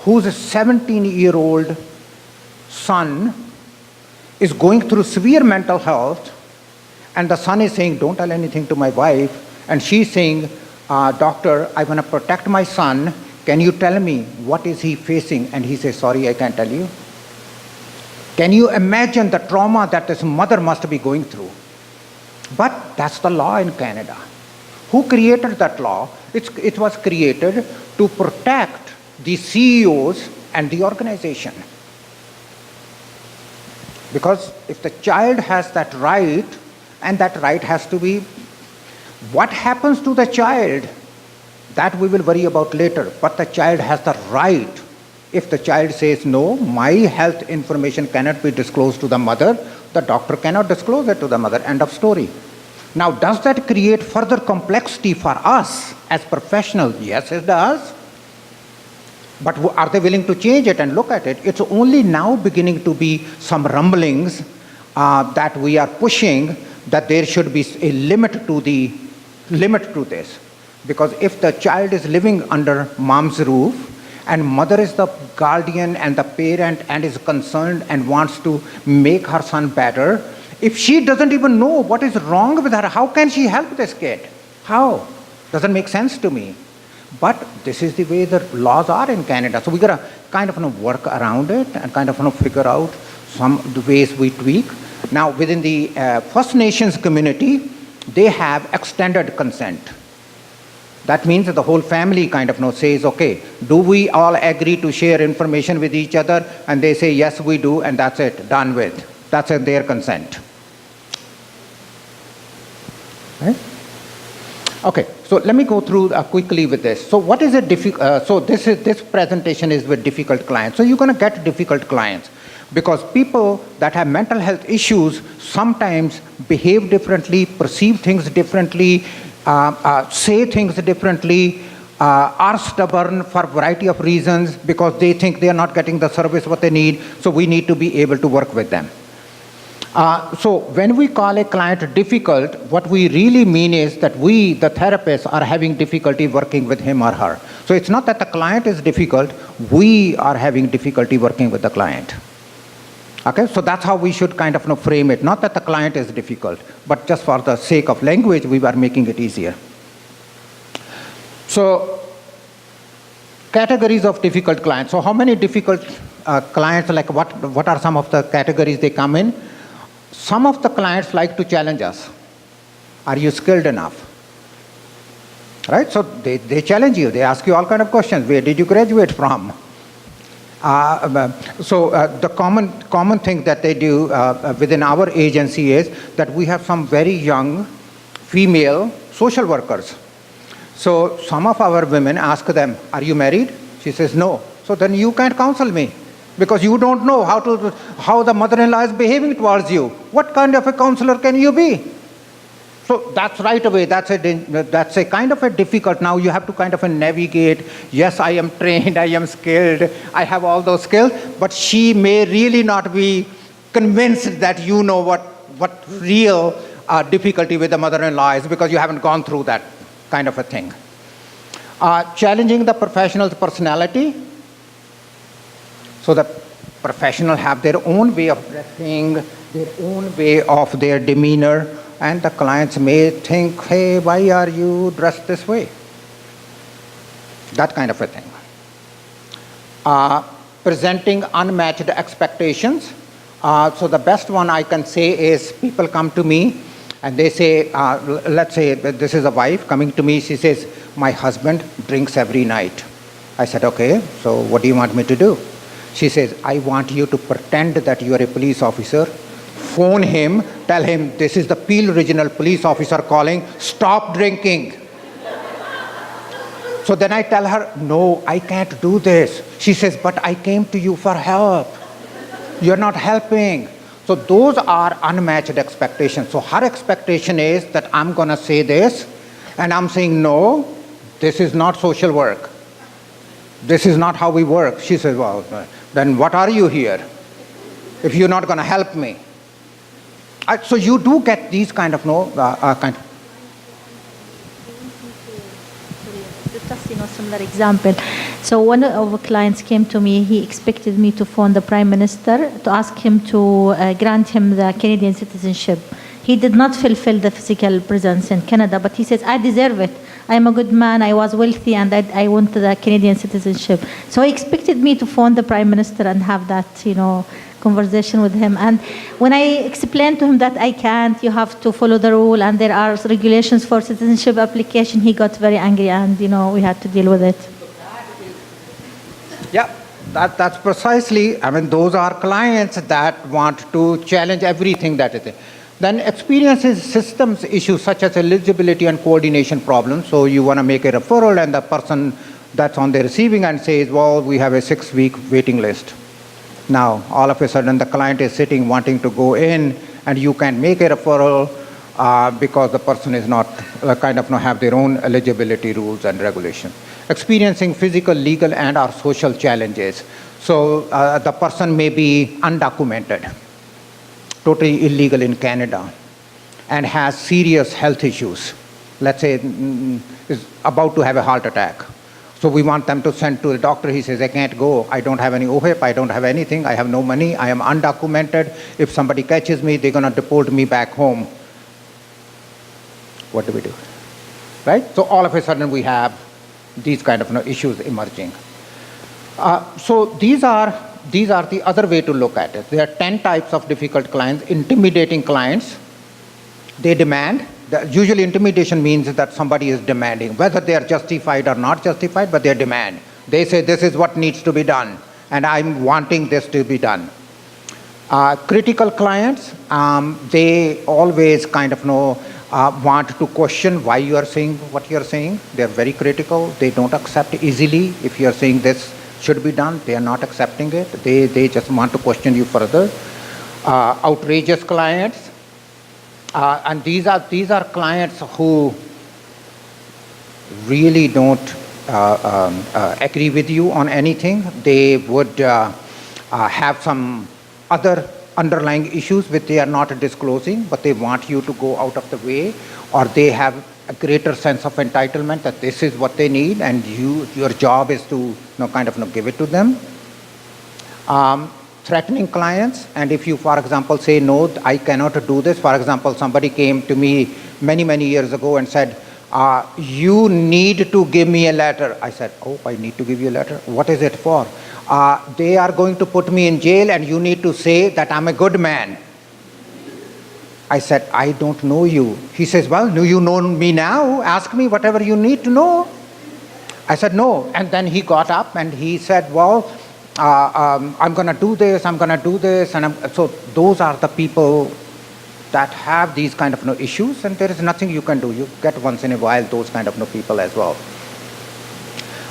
whose 17-year-old son is going through severe mental health And the son is saying, don't tell anything to my wife. And she's saying, doctor, I want to protect my son. Can you tell me what is he facing? And he says, sorry, I can't tell you. Can you imagine the trauma that this mother must be going through? But that's the law in Canada. Who created that law? It was created to protect the CEOs and the organization. Because if the child has that right, and that right has to be, what happens to the child, that we will worry about later. But the child has the right. If the child says, no, my health information cannot be disclosed to the mother, the doctor cannot disclose it to the mother. End of story. Now, does that create further complexity for us as professionals? Yes, it does. But are they willing to change it and look at it? It's only now beginning to be some rumblings that we are pushing that there should be a limit to this. Because if the child is living under mom's roof and mother is the guardian and the parent and is concerned and wants to make her son better, if she doesn't even know what is wrong with her, how can she help this kid? How? Doesn't make sense to me. But this is the way the laws are in Canada. So we got to kind of work around it and kind of figure out some of the ways we tweak. Now, within the First Nations community, they have extended consent. That means that the whole family kind of says, okay, do we all agree to share information with each other? And they say, yes, we do, and that's it, done with. That's their consent. Right? Okay, so let me go through quickly with this. So what is a this presentation is with difficult clients. So you're going to get difficult clients because people that have mental health issues sometimes behave differently, perceive things differently, say things differently, are stubborn for a variety of reasons because they think they are not getting the service what they need. So we need to be able to work with them. So when we call a client difficult, what we really mean is that we, the therapists, are having difficulty working with him or her. So it's not that the client is difficult, we are having difficulty working with the client. Okay, so that's how we should kind of frame it. Not that the client is difficult, but just for the sake of language, we are making it easier. So, categories of difficult clients. So how many difficult clients, like what are some of the categories they come in? Some of the clients like to challenge us. Are you skilled enough? Right? So they challenge you. They ask you all kind of questions. Where did you graduate from? The common thing that they do within our agency is that we have some very young female social workers. So some of our women ask them, are you married? She says, no. So then you can't counsel me. Because you don't know how the mother-in-law is behaving towards you. What kind of a counselor can you be? So that's right away, that's a kind of a difficult, now you have to kind of navigate, yes, I am trained, I am skilled, I have all those skills, but she may really not be convinced that you know what real difficulty with the mother-in-law is because you haven't gone through that kind of a thing. Challenging the professional's personality. So the professional have their own way of dressing, their own way of their demeanor, and the clients may think, hey, why are you dressed this way? That kind of a thing. Presenting unmatched expectations. So the best one I can say is people come to me and they say, let's say this is a wife coming to me, she says, my husband drinks every night. I said, okay, so what do you want me to do? She says, I want you to pretend that you are a police officer, phone him, tell him this is the Peel Regional Police Officer calling, stop drinking. So then I tell her, no, I can't do this. She says, but I came to you for help. You're not helping. So those are unmatched expectations. So her expectation is that I'm going to say this, and I'm saying, no, this is not social work. This is not how we work. She says, well, then what are you here if you're not going to help me? So you do get these kind of similar example. So one of our clients came to me. He expected me to phone the Prime Minister to ask him to grant him the Canadian citizenship. He did not fulfill the physical presence in Canada, but he says, I deserve it. I'm a good man, I was wealthy, and I want the Canadian citizenship. So he expected me to phone the Prime Minister and have that, conversation with him. And when I explained to him that I can't, you have to follow the rule, and there are regulations for citizenship application, he got very angry, and, we had to deal with it. Yeah, that's precisely, those are clients that want to challenge everything that is there. Then experiences systems issues such as eligibility and coordination problems. So you want to make a referral and the person that's on the receiving end says, well, we have a 6-week waiting list. Now, all of a sudden the client is sitting wanting to go in and you can make a referral because the person is not not have their own eligibility rules and regulations. Experiencing physical, legal, and or social challenges. So the person may be undocumented, totally illegal in Canada, and has serious health issues. Let's say is about to have a heart attack. So we want them to send to the doctor. He says, I can't go. I don't have any OHIP. I don't have anything. I have no money. I am undocumented. If somebody catches me, they're going to deport me back home. What do we do? Right? So all of a sudden we have these kind of issues emerging. So these are the other way to look at it. There are 10 types of difficult clients. Intimidating clients. They demand. Usually intimidation means that somebody is demanding, whether they are justified or not justified, but they demand. They say this is what needs to be done, and I'm wanting this to be done. Critical clients, they always want to question why you are saying what you are saying. They are very critical. They don't accept easily if you are saying this should be done. They are not accepting it. They just want to question you further. Outrageous clients. And these are clients who really don't agree with you on anything. They would have some other underlying issues which they are not disclosing, but they want you to go out of the way, or they have a greater sense of entitlement that this is what they need, and your job is to give it to them. Threatening clients, and if you, for example, say, no, I cannot do this. For example, somebody came to me many years ago and said, you need to give me a letter. I said, oh, I need to give you a letter? What is it for? They are going to put me in jail and you need to say that I'm a good man. I said, I don't know you. He says, well, do you know me now? Ask me whatever you need to know. I said, no. And then he got up and he said, well, I'm going to do this, I'm going to do this. And so those are the people that have these kind of issues, and there is nothing you can do. You get once in a while those kind of people as well.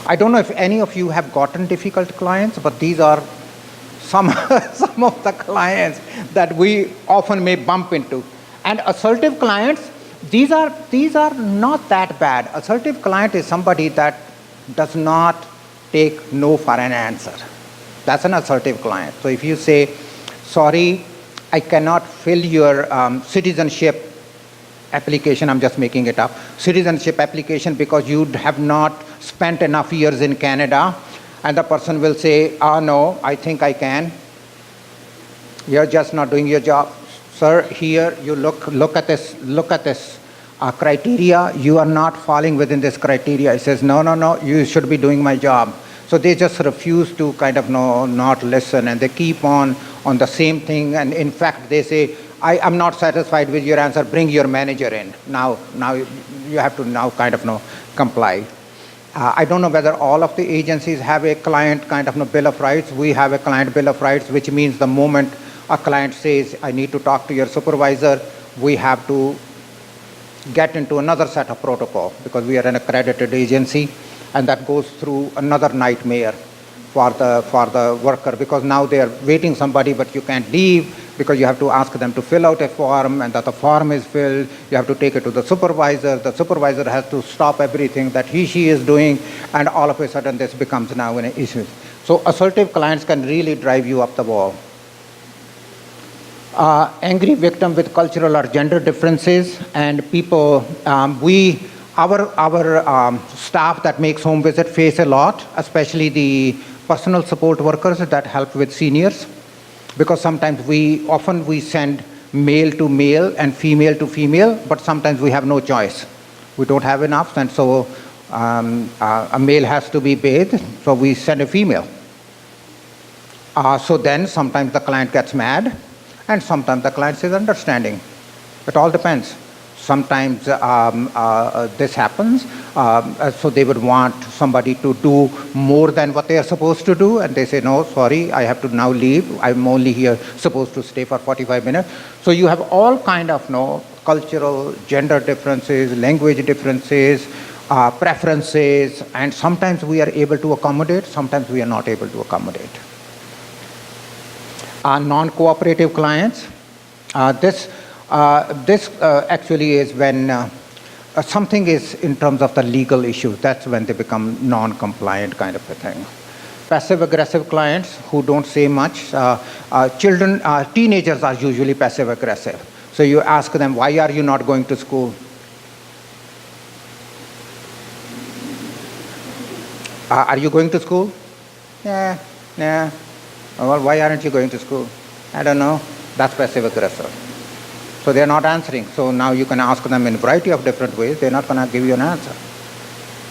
I don't know if any of you have gotten difficult clients, but these are some of the clients that we often may bump into. And assertive clients, these are not that bad. Assertive client is somebody that does not take no for an answer. That's an assertive client. So if you say, sorry, I cannot fill your citizenship application, I'm just making it up, citizenship application because you have not spent enough years in Canada, and the person will say, oh no, I think I can. You're just not doing your job. Sir, here you look at this criteria, you are not falling within this criteria. He says, no, you should be doing my job. So they just refuse to not listen, and they keep on the same thing. And in fact, they say, I'm not satisfied with your answer, bring your manager in. Now you have to comply. I don't know whether all of the agencies have a client bill of rights. We have a client bill of rights, which means the moment a client says, I need to talk to your supervisor, we have to get into another set of protocol because we are an accredited agency. And that goes through another nightmare for the worker, because now they are waiting somebody, but you can't leave because you have to ask them to fill out a form, and that the form is filled, you have to take it to the supervisor. The supervisor has to stop everything that she is doing, and all of a sudden this becomes now an issue. So assertive clients can really drive you up the wall. Angry victim with cultural or gender differences, and people, Our staff that makes home visit face a lot, especially the personal support workers that help with seniors, because sometimes we send male to male and female to female, but sometimes we have no choice. We don't have enough, and so a male has to be bathed, so we send a female. So then sometimes the client gets mad, and sometimes the client is understanding. It all depends. Sometimes this happens, so they would want somebody to do more than what they are supposed to do, and they say, no, sorry, I have to now leave. I'm only here supposed to stay for 45 minutes. So you have all kind of cultural, gender differences, language differences, preferences, and sometimes we are able to accommodate, sometimes we are not able to accommodate. Non-cooperative clients, this actually is when something is in terms of the legal issues, that's when they become non-compliant kind of a thing. Passive-aggressive clients who don't say much. Teenagers are usually passive-aggressive. So you ask them, why are you not going to school? Are you going to school? Yeah. Well, why aren't you going to school? I don't know. That's passive-aggressive. So they're not answering. So now you can ask them in a variety of different ways. They're not going to give you an answer.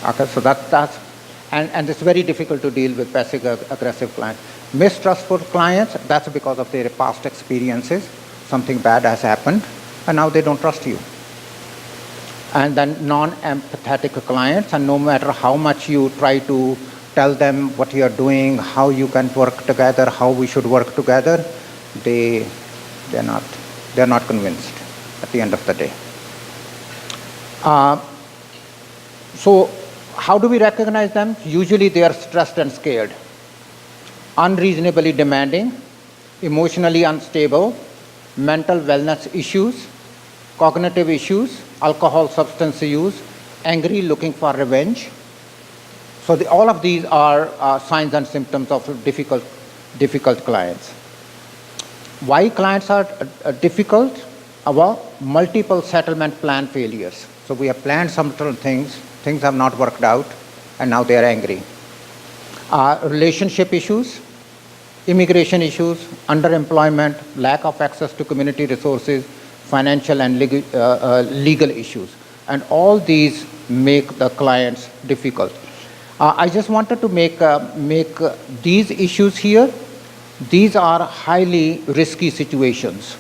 Okay, so that's and it's very difficult to deal with passive-aggressive clients. Mistrustful clients, that's because of their past experiences. Something bad has happened, and now they don't trust you. And then non-empathetic clients, and no matter how much you try to tell them what you're doing, how you can work together, how we should work together, they're not convinced at the end of the day. So how do we recognize them? Usually they are stressed and scared, unreasonably demanding, emotionally unstable, mental wellness issues, cognitive issues, alcohol, substance use, angry, looking for revenge. So all of these are signs and symptoms of difficult clients. Why clients are difficult? Our multiple settlement plan failures. So we have planned some things have not worked out, and now they are angry. Relationship issues, immigration issues, underemployment, lack of access to community resources, financial and legal issues. And all these make the clients difficult. I just wanted to make these issues here, these are highly risky situations.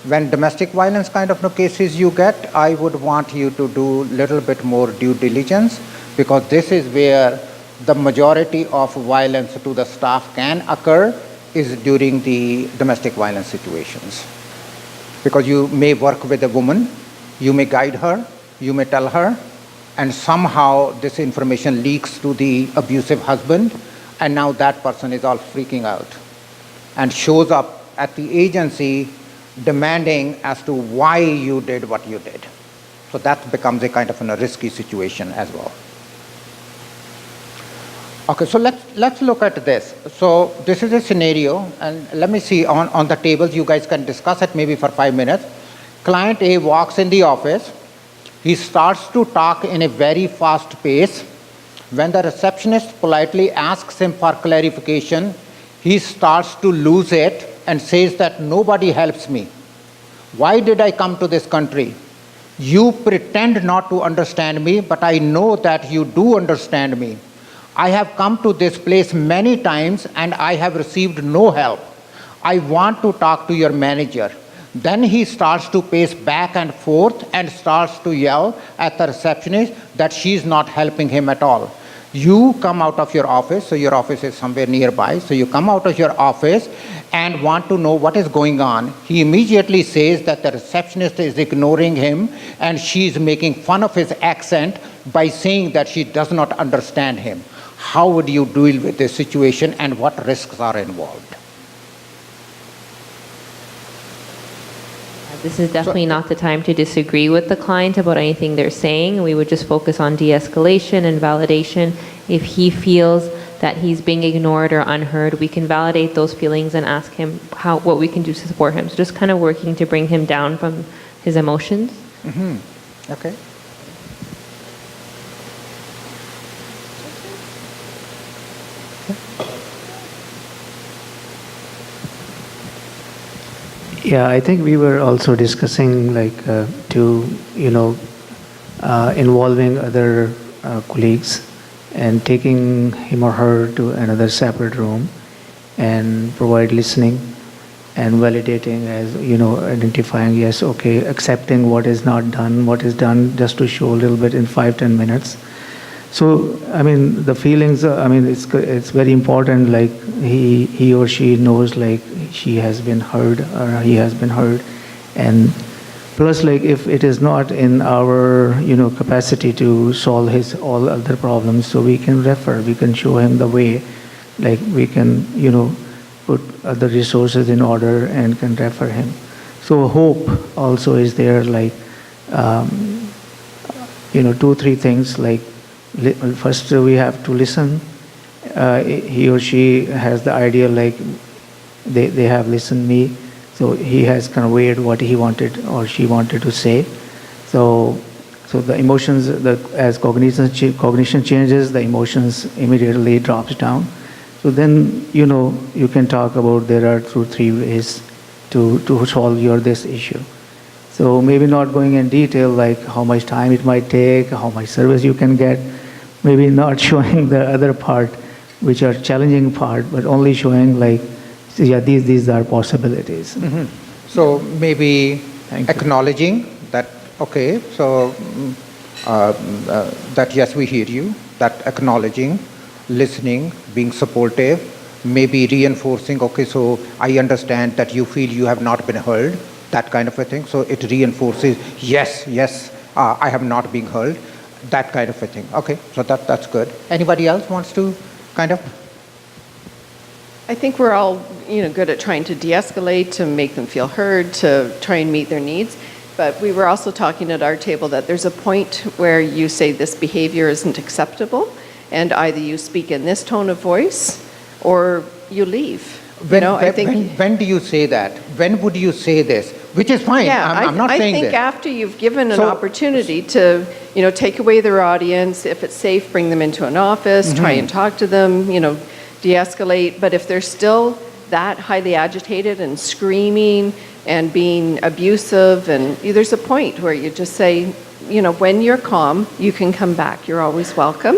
When domestic violence kind of cases you get, I would want you to do a little bit more due diligence, because this is where the majority of violence to the staff can occur, is during the domestic violence situations. Because you may work with a woman, you may guide her, you may tell her, and somehow this information leaks to the abusive husband, and now that person is all freaking out and shows up at the agency demanding as to why you did what you did. So that becomes a kind of a risky situation as well. Okay, so let's look at this. So this is a scenario, and let me see on the tables, you guys can discuss it maybe for 5 minutes. Client A walks in the office. He starts to talk in a very fast pace. When the receptionist politely asks him for clarification, he starts to lose it and says that nobody helps me. Why did I come to this country? You pretend not to understand me, but I know that you do understand me. I have come to this place many times and I have received no help. I want to talk to your manager. Then he starts to pace back and forth and starts to yell at the receptionist that she's not helping him at all. You come out of your office, so your office is somewhere nearby, so you come out of your office and want to know what is going on. He immediately says that the receptionist is ignoring him and she's making fun of his accent by saying that she does not understand him. How would you deal with this situation and what risks are involved? This is definitely not the time to disagree with the client about anything they're saying. We would just focus on de-escalation and validation. If he feels that he's being ignored or unheard, we can validate those feelings and ask him what we can do to support him. So just kind of working to bring him down from his emotions. Mm-hmm. Okay. Yeah, I think we were also discussing involving other colleagues and taking him or her to another separate room and provide listening and validating, as identifying, yes, okay, accepting what is not done, what is done, just to show a little bit in 5-10 minutes. So I mean the feelings, it's very important, like he or she knows like she has been heard or he has been heard. And plus, like, if it is not in our capacity to solve his all other problems, so we can refer, we can show him the way, like we can put other resources in order and can refer him. So hope also is there, like 2-3 things, like first we have to listen. He or she has the idea, like they have listened me, so he has conveyed what he wanted or she wanted to say. So the emotions, as cognition changes, the emotions immediately drops down. So then you can talk about there are 2-3 ways to solve this issue. So maybe not going in detail, like how much time it might take, how much service you can get, maybe not showing the other part, which are challenging part, but only showing like, yeah, these are possibilities. Mm-hmm. So maybe acknowledging that, okay, so that yes, we hear you, that acknowledging, listening, being supportive, maybe reinforcing, okay, so I understand that you feel you have not been heard, that kind of a thing. So it reinforces, yes, I have not been heard, that kind of a thing. Okay, so that's good. Anybody else wants to kind of? I think we're all good at trying to de-escalate, to make them feel heard, to try and meet their needs. But we were also talking at our table that there's a point where you say this behavior isn't acceptable, and either you speak in this tone of voice or you leave. When do you say that? When would you say this? Which is fine. Yeah, I'm not saying this. I think after you've given an opportunity to, take away their audience, if it's safe, bring them into an office, try and talk to them, de-escalate. But if they're still that highly agitated and screaming and being abusive, and there's a point where you just say, when you're calm, you can come back. You're always welcome.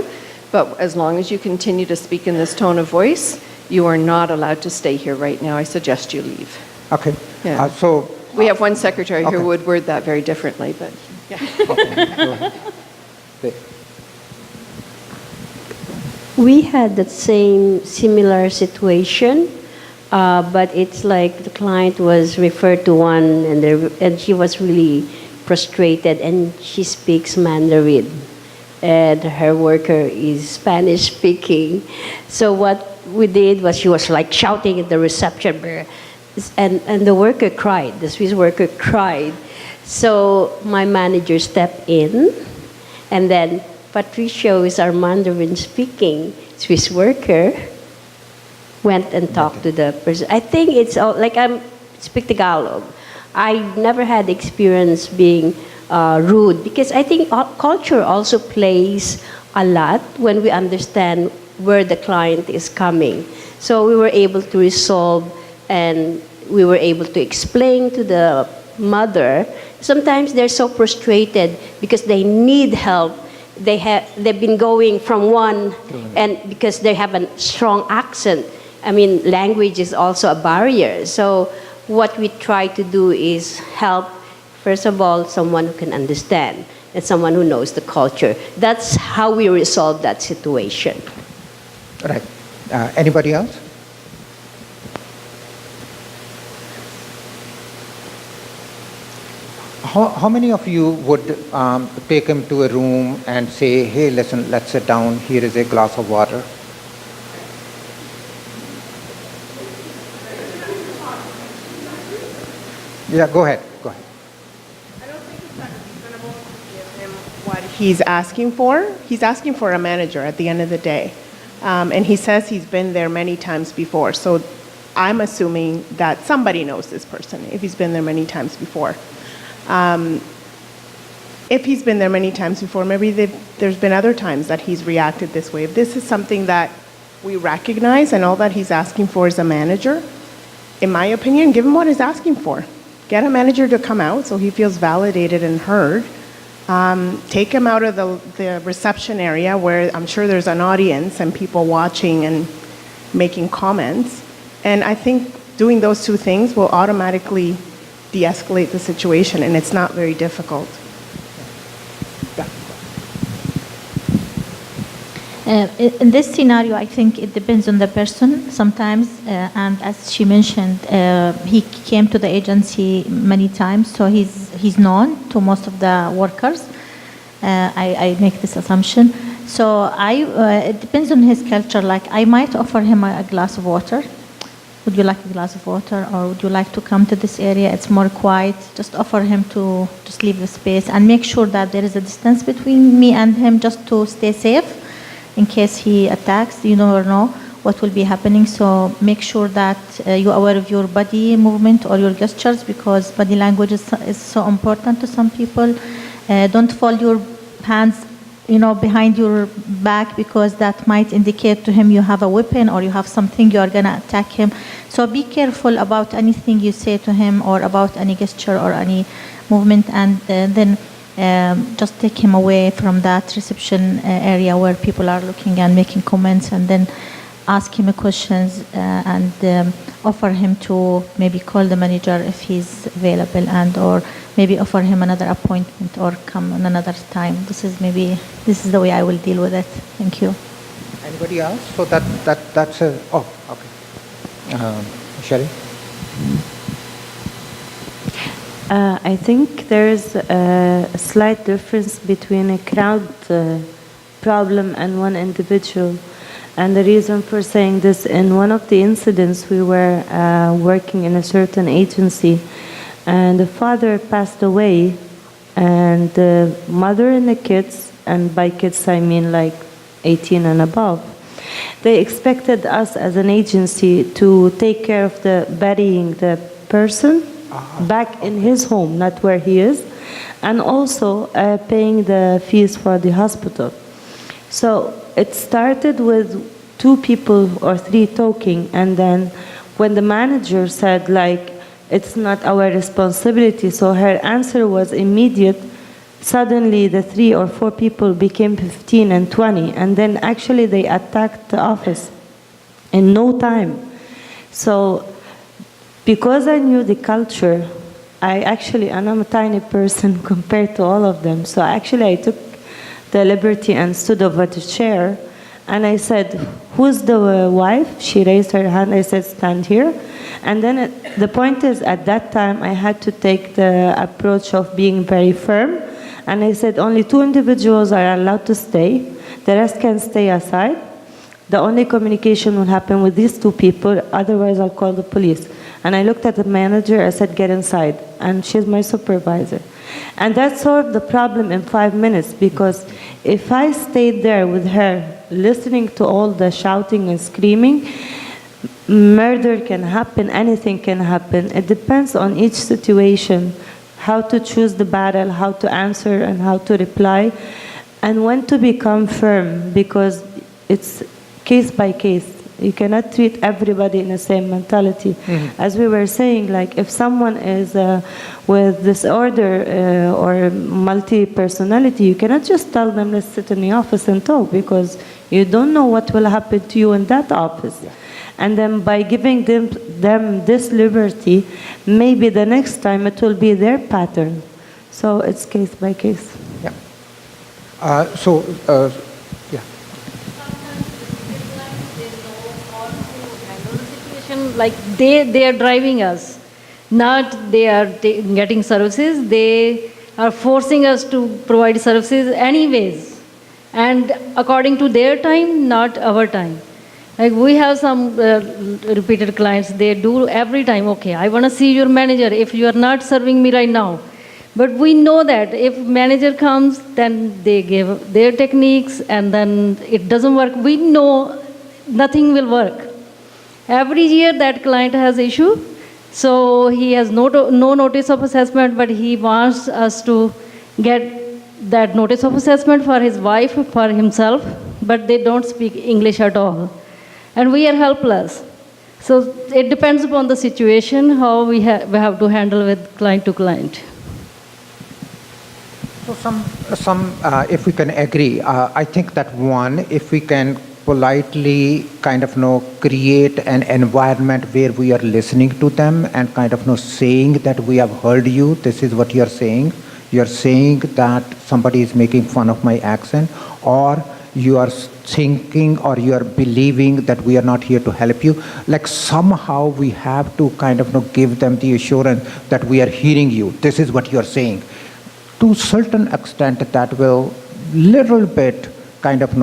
But as long as you continue to speak in this tone of voice, you are not allowed to stay here right now. I suggest you leave. Okay. Yeah. So we have one secretary who would word that very differently, but yeah. Okay, go ahead. We had that similar situation, but it's like the client was referred to one, and she was really frustrated, and she speaks Mandarin, and her worker is Spanish speaking. So what we did was she was like shouting at the reception, and the worker cried. The Swiss worker cried. So my manager stepped in, and then Patricia, who is our Mandarin speaking Swiss worker, went and talked to the person. I think it's all, like I speak Tagalog. I never had experience being rude, because I think culture also plays a lot when we understand where the client is coming. So we were able to resolve, and we were able to explain to the mother. Sometimes they're so frustrated because they need help. They've been going from one, and because they have a strong accent, language is also a barrier. So what we try to do is help, first of all, someone who can understand and someone who knows the culture. That's how we resolve that situation. Right. Anybody else? How many of you would take him to a room and say, hey, listen, let's sit down, here is a glass of water? Yeah, go ahead. I don't think it's that reasonable to give him what he's asking for. He's asking for a manager at the end of the day. And he says he's been there many times before. So I'm assuming that somebody knows this person if he's been there many times before. If he's been there many times before, maybe there's been other times that he's reacted this way. If this is something that we recognize and all that he's asking for is a manager, in my opinion, give him what he's asking for. get a manager to come out so he feels validated and heard. Take him out of the reception area where I'm sure there's an audience and people watching and making comments. And I think doing those two things will automatically de-escalate the situation, and it's not very difficult. In this scenario, I think it depends on the person sometimes, and as she mentioned, he came to the agency many times, so he's known to most of the workers. I make this assumption. So it depends on his culture. Like, I might offer him a glass of water. Would you like a glass of water, or would you like to come to this area? It's more quiet. Just offer him to just leave the space and make sure that there is a distance between me and him, just to stay safe. In case he attacks, you never know what will be happening. So make sure that you're aware of your body movement or your gestures, because body language is so important to some people. Don't fold your hands, behind your back, because that might indicate to him you have a weapon or you have something, you are going to attack him. So be careful about anything you say to him, or about any gesture or any movement, and then just take him away from that reception area where people are looking and making comments, and then ask him questions and offer him to maybe call the manager if he's available, and or maybe offer him another appointment or come on another time. This is the way I will deal with it. Thank you. Anybody else? So that's a, oh, okay. Sherry? I think there's a slight difference between a crowd problem and one individual. And the reason for saying this, in one of the incidents, we were working in a certain agency, and the father passed away, and the mother and the kids, and by kids I mean like 18 and above, they expected us as an agency to take care of burying the person back in his home, not where he is, and also paying the fees for the hospital. So it started with 2 people or 3 talking, and then when the manager said, like, it's not our responsibility, so her answer was immediate, suddenly the 3 or 4 people became 15 and 20, and then actually they attacked the office in no time. So because I knew the culture, and I'm a tiny person compared to all of them, so actually I took the liberty and stood over the chair, and I said, who's the wife? She raised her hand. I said, stand here. And then the point is, at that time, I had to take the approach of being very firm, and I said, only 2 individuals are allowed to stay. The rest can stay aside. The only communication will happen with these 2 people, otherwise I'll call the police. And I looked at the manager, I said, get inside. And she's my supervisor. And that solved the problem in 5 minutes, because if I stayed there with her, listening to all the shouting and screaming, murder can happen, anything can happen. It depends on each situation, how to choose the battle, how to answer and how to reply, and when to become firm, because it's case by case. You cannot treat everybody in the same mentality. Mm-hmm. As we were saying, like, if someone is with disorder or multi-personality, you cannot just tell them, let's sit in the office and talk, because you don't know what will happen to you in that office. Yeah. And then by giving them this liberty, maybe the next time it will be their pattern. So it's case by case. Yeah. Like they are driving us, not they are getting services. They are forcing us to provide services anyways, and according to their time, not our time. Like we have some repeated clients, they do every time, okay, I want to see your manager if you are not serving me right now. But we know that if manager comes, then they give their techniques and then it doesn't work. We know nothing will work. Every year that client has issue, so he has no notice of assessment, but he wants us to get that notice of assessment for his wife, for himself, but they don't speak English at all. And we are helpless. So it depends upon the situation, how we have to handle with client to client. So if we can agree, I think that one, if we can politely kind of create an environment where we are listening to them and kind of saying that we have heard you, this is what you're saying. You're saying that somebody is making fun of my accent, or you are thinking or you are believing that we are not here to help you. Like somehow we have to kind of give them the assurance that we are hearing you. This is what you're saying. To a certain extent, that will little bit kind of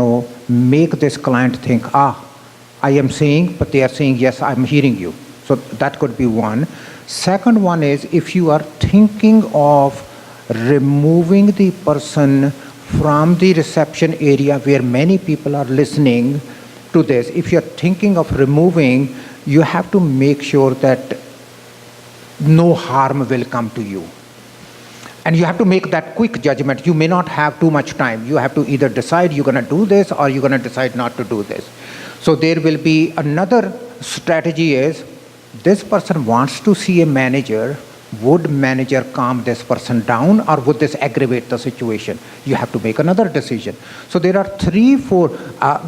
make this client think, I am saying, but they are saying, yes, I'm hearing you. So that could be one. Second one is, if you are thinking of removing the person from the reception area where many people are listening to this, if you're thinking of removing, you have to make sure that no harm will come to you. And you have to make that quick judgment. You may not have too much time. You have to either decide you're going to do this or you're going to decide not to do this. So there will be another strategy is, this person wants to see a manager. Would manager calm this person down, or would this aggravate the situation? You have to make another decision. So there are 3, 4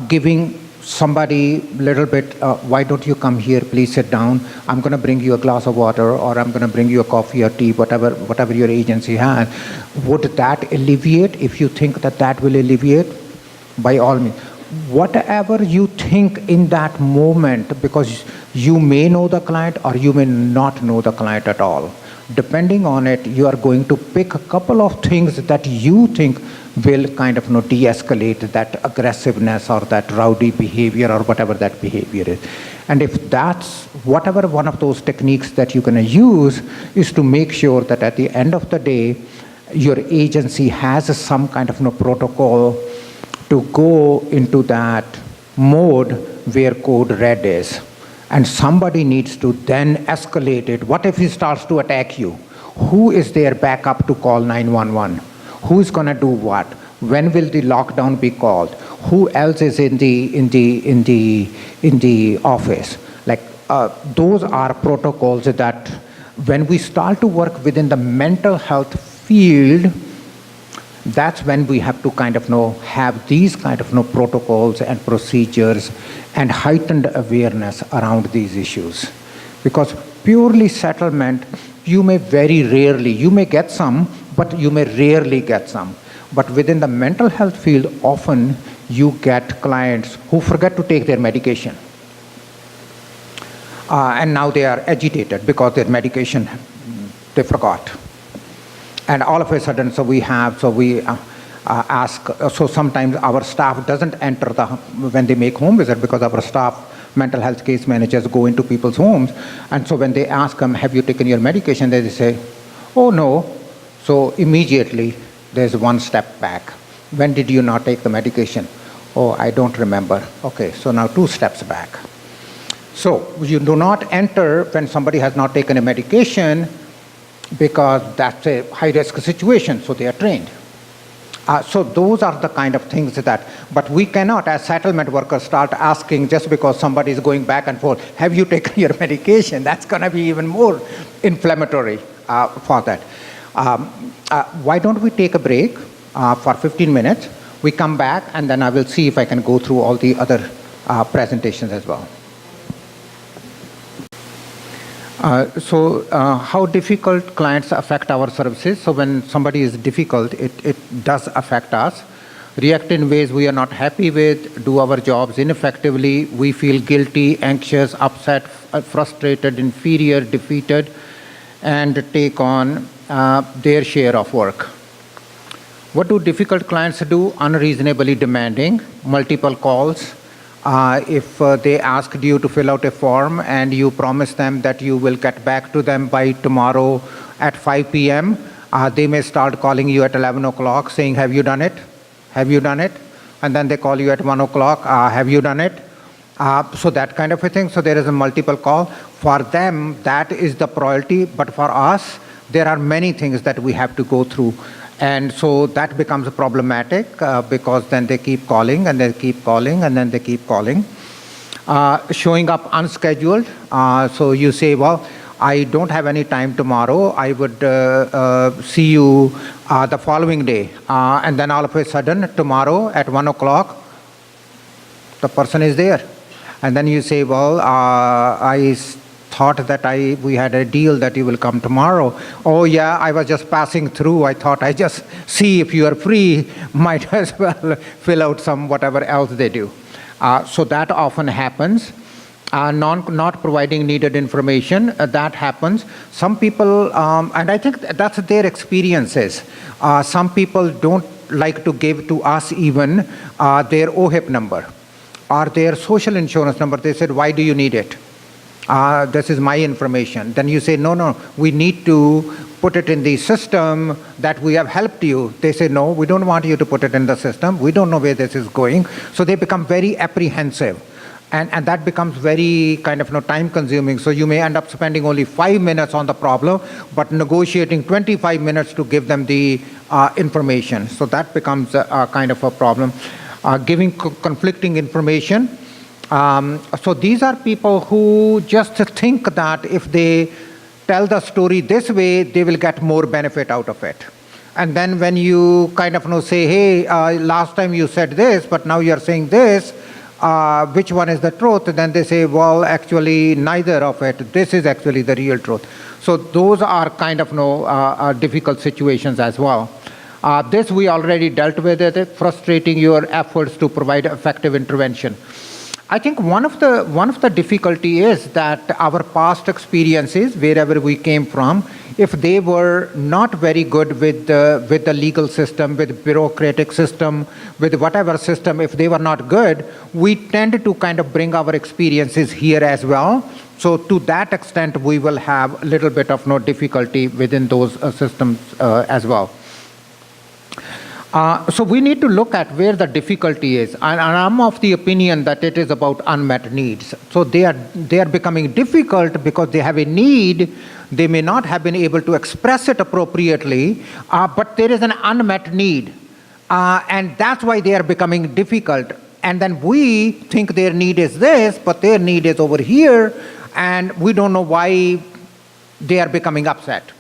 giving somebody little bit, why don't you come here, please sit down, I'm going to bring you a glass of water, or I'm going to bring you a coffee or tea, whatever your agency has. Would that alleviate? If you think that that will alleviate, by all means. Whatever you think in that moment, because you may know the client or you may not know the client at all. Depending on it, you are going to pick a couple of things that you think will kind of de-escalate that aggressiveness or that rowdy behavior or whatever that behavior is. And if that's whatever one of those techniques that you're going to use, is to make sure that at the end of the day, your agency has some kind of protocol to go into that mode where code red is. And somebody needs to then escalate it. What if he starts to attack you? Who is their backup to call 911? Who's going to do what? When will the lockdown be called? Who else is in the office? Like those are protocols that when we start to work within the mental health field, that's when we have to kind of have these kind of protocols and procedures and heightened awareness around these issues. Because purely settlement, you may very rarely, you may get some, but you may rarely get some. But within the mental health field, often you get clients who forget to take their medication. And now they are agitated because their medication, they forgot. And all of a sudden, we ask, so sometimes our staff doesn't enter when they make home visit, because our staff, mental health case managers, go into people's homes. And so when they ask them, have you taken your medication? They say, oh no. So immediately there's one step back. When did you not take the medication? Oh, I don't remember. Okay, so now 2 steps back. So you do not enter when somebody has not taken a medication, because that's a high-risk situation, so they are trained. So those are the kind of things but we cannot, as settlement workers, start asking just because somebody is going back and forth, have you taken your medication? That's going to be even more inflammatory for that. Why don't we take a break for 15 minutes? We come back, and then I will see if I can go through all the other presentations as well. How difficult clients affect our services. So when somebody is difficult, it does affect us. React in ways we are not happy with, do our jobs ineffectively, we feel guilty, anxious, upset, frustrated, inferior, defeated, and take on their share of work. What do difficult clients do? Unreasonably demanding, multiple calls. If they asked you to fill out a form and you promise them that you will get back to them by tomorrow at 5 p.m., they may start calling you at 11 o'clock saying, have you done it? Have you done it? And then they call you at 1 o'clock, have you done it? So that kind of a thing. So there is a multiple call. For them, that is the priority. But for us, there are many things that we have to go through. And so that becomes problematic because then they keep calling and they keep calling and then they keep calling. showing up unscheduled. So you say, well, I don't have any time tomorrow. I would see you the following day. And then all of a sudden, tomorrow at 1 o'clock, the person is there. And then you say, well, I thought that we had a deal that you will come tomorrow. Oh yeah, I was just passing through. I thought I just see if you are free, might as well fill out some whatever else they do. So that often happens. Not providing needed information, that happens. Some people, and I think that's their experiences. Some people don't like to give to us even their OHIP number or their social insurance number. They said, why do you need it? This is my information. Then you say, no, we need to put it in the system that we have helped you. They say, no, we don't want you to put it in the system. We don't know where this is going. So they become very apprehensive. And that becomes very kind of time consuming. So you may end up spending only 5 minutes on the problem, but negotiating 25 minutes to give them the information. So that becomes a kind of a problem. Giving conflicting information. So these are people who just think that if they tell the story this way, they will get more benefit out of it. And then when you kind of say, hey, last time you said this, but now you're saying this, which one is the truth? Then they say, well, actually, neither of it. This is actually the real truth. So those are kind of difficult situations as well. This we already dealt with it, frustrating your efforts to provide effective intervention. I think one of the difficulty is that our past experiences, wherever we came from, if they were not very good with the legal system, with bureaucratic system, with whatever system, if they were not good, we tend to kind of bring our experiences here as well. So to that extent, we will have a little bit of difficulty within those systems as well. So we need to look at where the difficulty is, and I'm of the opinion that it is about unmet needs. So they are becoming difficult because they have a need. They may not have been able to express it appropriately, but there is an unmet need, and that's why they are becoming difficult. And then we think their need is this, but their need is over here, and we don't know why they are becoming upset.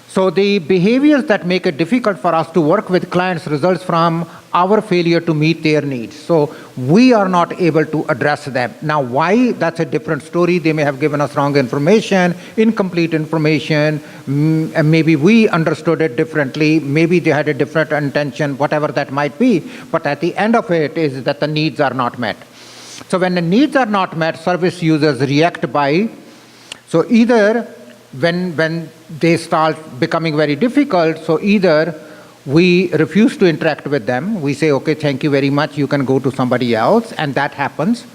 So the behaviors that make it difficult for us to work with clients results from our failure to meet their needs. So we are not able to address them. Now why? That's a different story. They may have given us wrong information, incomplete information, and maybe we understood it differently, maybe they had a different intention, whatever that might be. But at the end of it is that the needs are not met. So when the needs are not met, service users react by, so either when they start becoming very difficult, so either we refuse to interact with them, we say, okay, thank you very much, you can go to somebody else, and that happens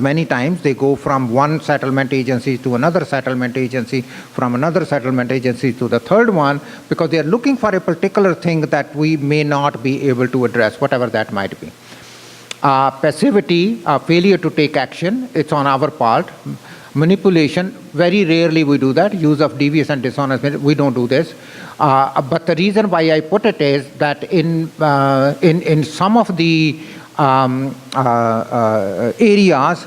many times. They go from one settlement agency to another settlement agency, from another settlement agency to the third one, because they are looking for a particular thing that we may not be able to address, whatever that might be. Passivity, failure to take action, it's on our part. Manipulation, very rarely we do that. Use of devious and dishonest, we don't do this. But the reason why I put it is that in some of the areas,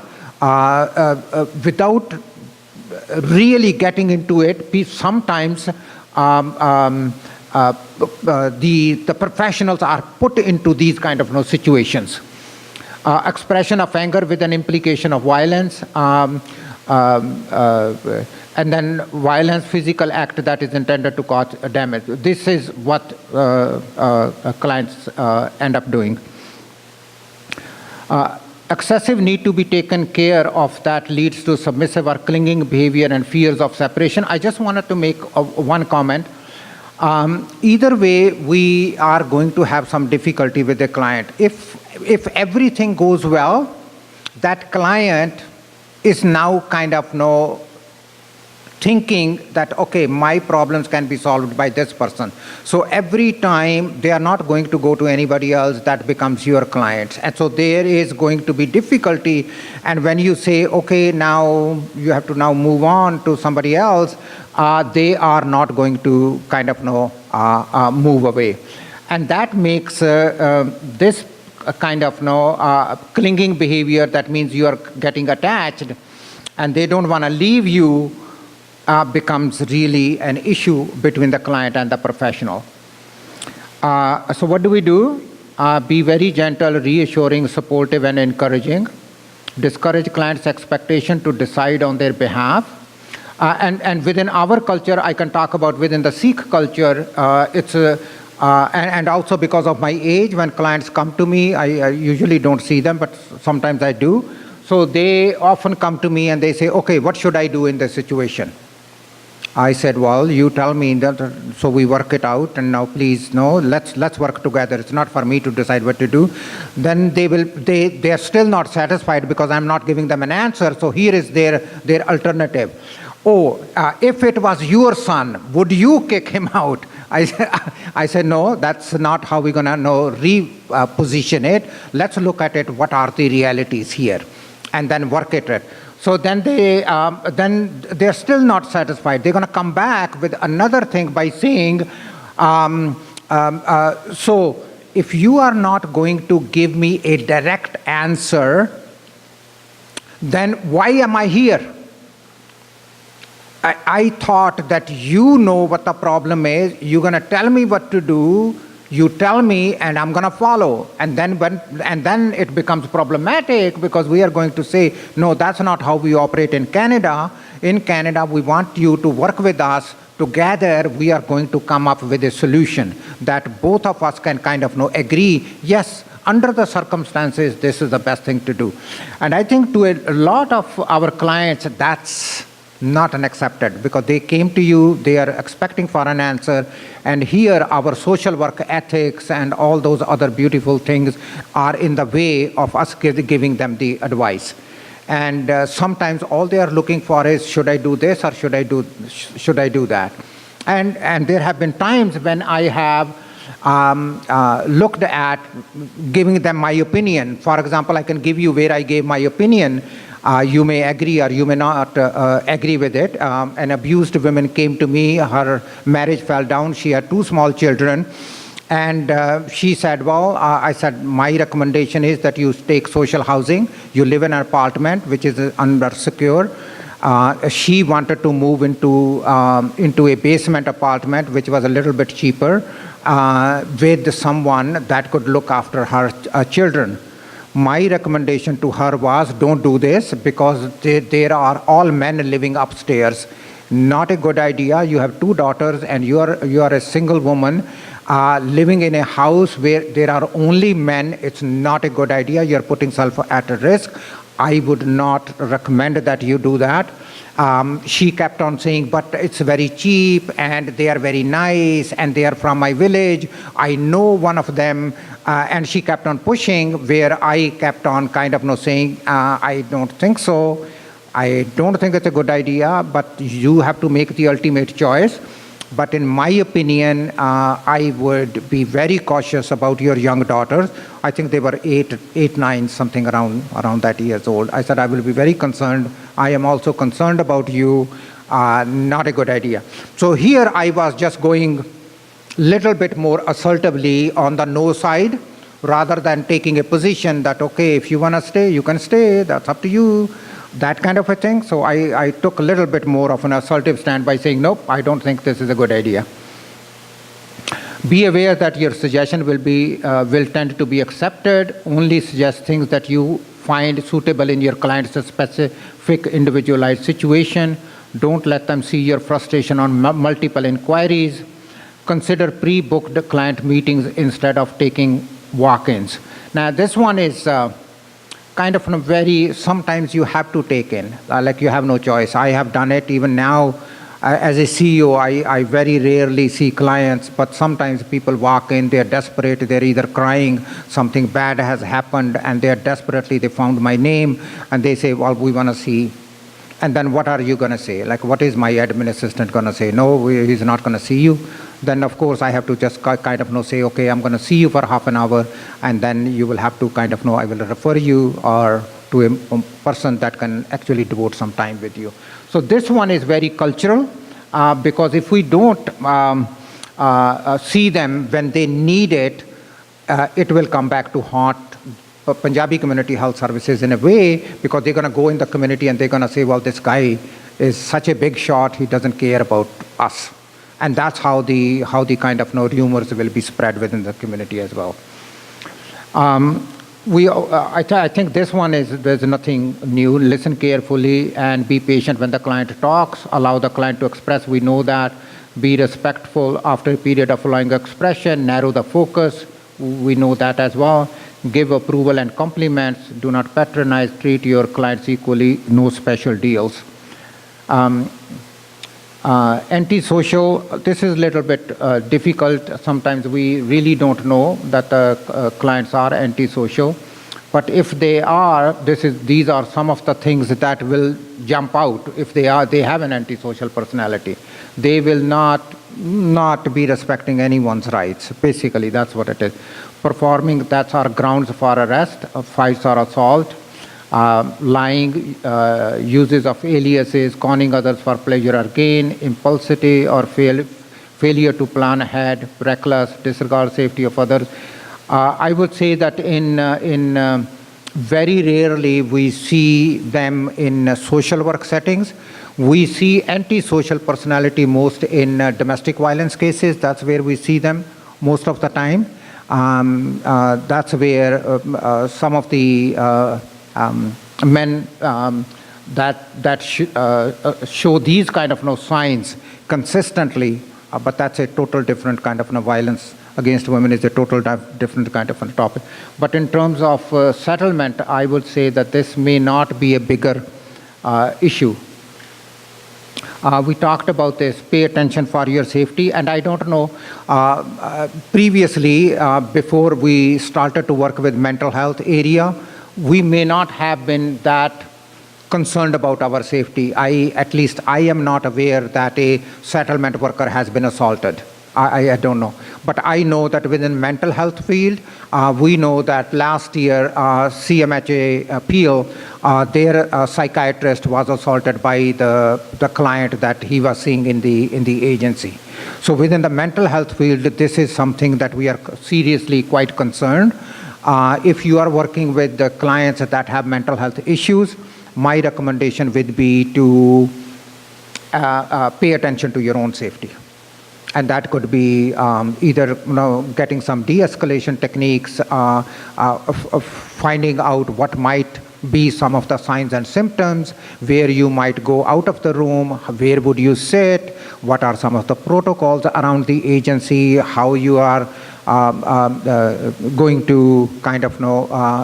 without really getting into it, sometimes the professionals are put into these kind of situations. Expression of anger with an implication of violence, and then violence, physical act that is intended to cause damage. This is what clients end up doing. Excessive need to be taken care of that leads to submissive or clinging behavior and fears of separation. I just wanted to make one comment. Either way, we are going to have some difficulty with the client. If everything goes well, that client is now kind of thinking that, okay, my problems can be solved by this person. So every time they are not going to go to anybody else, that becomes your client. And so there is going to be difficulty. And when you say, okay, now you have to now move on to somebody else, they are not going to kind of move away. And that makes this a kind of clinging behavior, that means you are getting attached and they don't want to leave you, becomes really an issue between the client and the professional. So what do we do? Be very gentle, reassuring, supportive, and encouraging. Discourage clients' expectation to decide on their behalf. And within our culture, I can talk about within the Sikh culture, and also because of my age, when clients come to me, I usually don't see them, but sometimes I do. So they often come to me and they say, okay, what should I do in this situation? I said, well, you tell me that, so we work it out, and now please, let's work together. It's not for me to decide what to do. Then they are still not satisfied because I'm not giving them an answer, so here is their alternative. If it was your son, would you kick him out? I said, no, that's not how we're going to reposition it. Let's look at it, what are the realities here, and then work it. So then they're still not satisfied. They're going to come back with another thing by saying, so if you are not going to give me a direct answer, then why am I here? I thought that you know what the problem is. You're going to tell me what to do. You tell me, and I'm going to follow. And then it becomes problematic because we are going to say, no, that's not how we operate in Canada. In Canada, we want you to work with us. Together, we are going to come up with a solution that both of us can kind of agree, yes, under the circumstances, this is the best thing to do. And I think to a lot of our clients, that's not accepted, because they came to you, they are expecting for an answer, and here our social work ethics and all those other beautiful things are in the way of us giving them the advice. And sometimes all they are looking for is, should I do this or should I do that? And there have been times when I have looked at giving them my opinion. For example, I can give you where I gave my opinion. You may agree or you may not agree with it. An abused woman came to me, her marriage fell down, she had 2 small children, and she said, well, I said, my recommendation is that you take social housing, you live in an apartment which is undersecure. She wanted to move into a basement apartment which was a little bit cheaper with someone that could look after her children. My recommendation to her was, don't do this, because there are all men living upstairs. Not a good idea. You have 2 daughters and you are a single woman living in a house where there are only men. It's not a good idea. You're putting yourself at risk. I would not recommend that you do that. She kept on saying, but it's very cheap and they are very nice and they are from my village. I know one of them. And she kept on pushing, where I kept on kind of saying, I don't think so. I don't think it's a good idea, but you have to make the ultimate choice. But in my opinion, I would be very cautious about your young daughters. I think they were 8, 9, something around that years old. I said, I will be very concerned. I am also concerned about you. Not a good idea. So here I was just going little bit more assertively on the no side, rather than taking a position that, okay, if you want to stay, you can stay, that's up to you, that kind of a thing. So I took a little bit more of an assertive stand by saying, nope, I don't think this is a good idea. Be aware that your suggestion will tend to be accepted. Only suggest things that you find suitable in your client's specific individualized situation. Don't let them see your frustration on multiple inquiries. Consider pre-booked client meetings instead of taking walk-ins. Now, this one is kind of sometimes you have to take in, like you have no choice. I have done it even now. As a CEO, I very rarely see clients, but sometimes people walk in, they're desperate, they're either crying, something bad has happened, and they found my name, and they say, well, we want to see. And then what are you going to say? Like, what is my admin assistant going to say? No, he's not going to see you. Then, of course, I have to just kind of say, okay, I'm going to see you for half an hour, and then you will have to kind of I will refer you or to a person that can actually devote some time with you. So this one is very cultural, because if we don't see them when they need it, it will come back to haunt Punjabi Community Health Services in a way, because they're going to go in the community and they're going to say, well, this guy is such a big shot, he doesn't care about us. And that's how the kind of rumors will be spread within the community as well. I think this one there's nothing new. Listen carefully and be patient when the client talks. Allow the client to express. We know that. Be respectful after a period of allowing expression. Narrow the focus. We know that as well. Give approval and compliments. Do not patronize. Treat your clients equally. No special deals. Antisocial, this is a little bit difficult. Sometimes we really don't know that the clients are antisocial. But if they are, these are some of the things that will jump out. If they have an antisocial personality. They will not be respecting anyone's rights. Basically, that's what it is. Performing, that's our grounds for arrest, fights or assault. Lying, uses of aliases, conning others for pleasure or gain, impulsivity or failure to plan ahead, reckless, disregard safety of others. I would say that in very rarely we see them in social work settings. We see antisocial personality most in domestic violence cases. That's where we see them most of the time. That's where some of the men that show these kind of signs consistently, but that's a total different kind of violence against women is a total different kind of a topic. But in terms of settlement, I would say that this may not be a bigger issue. We talked about this, pay attention for your safety, and I don't know, previously, before we started to work with mental health area, we may not have been that concerned about our safety. At least I am not aware that a settlement worker has been assaulted. I don't know. But I know that within mental health field, we know that last year, CMHA Peel, their psychiatrist was assaulted by the client that he was seeing in the agency. So within the mental health field, this is something that we are seriously quite concerned. If you are working with the clients that have mental health issues, my recommendation would be to pay attention to your own safety. And that could be either getting some de-escalation techniques, finding out what might be some of the signs and symptoms, where you might go out of the room, where would you sit, what are some of the protocols around the agency, how you are going to kind of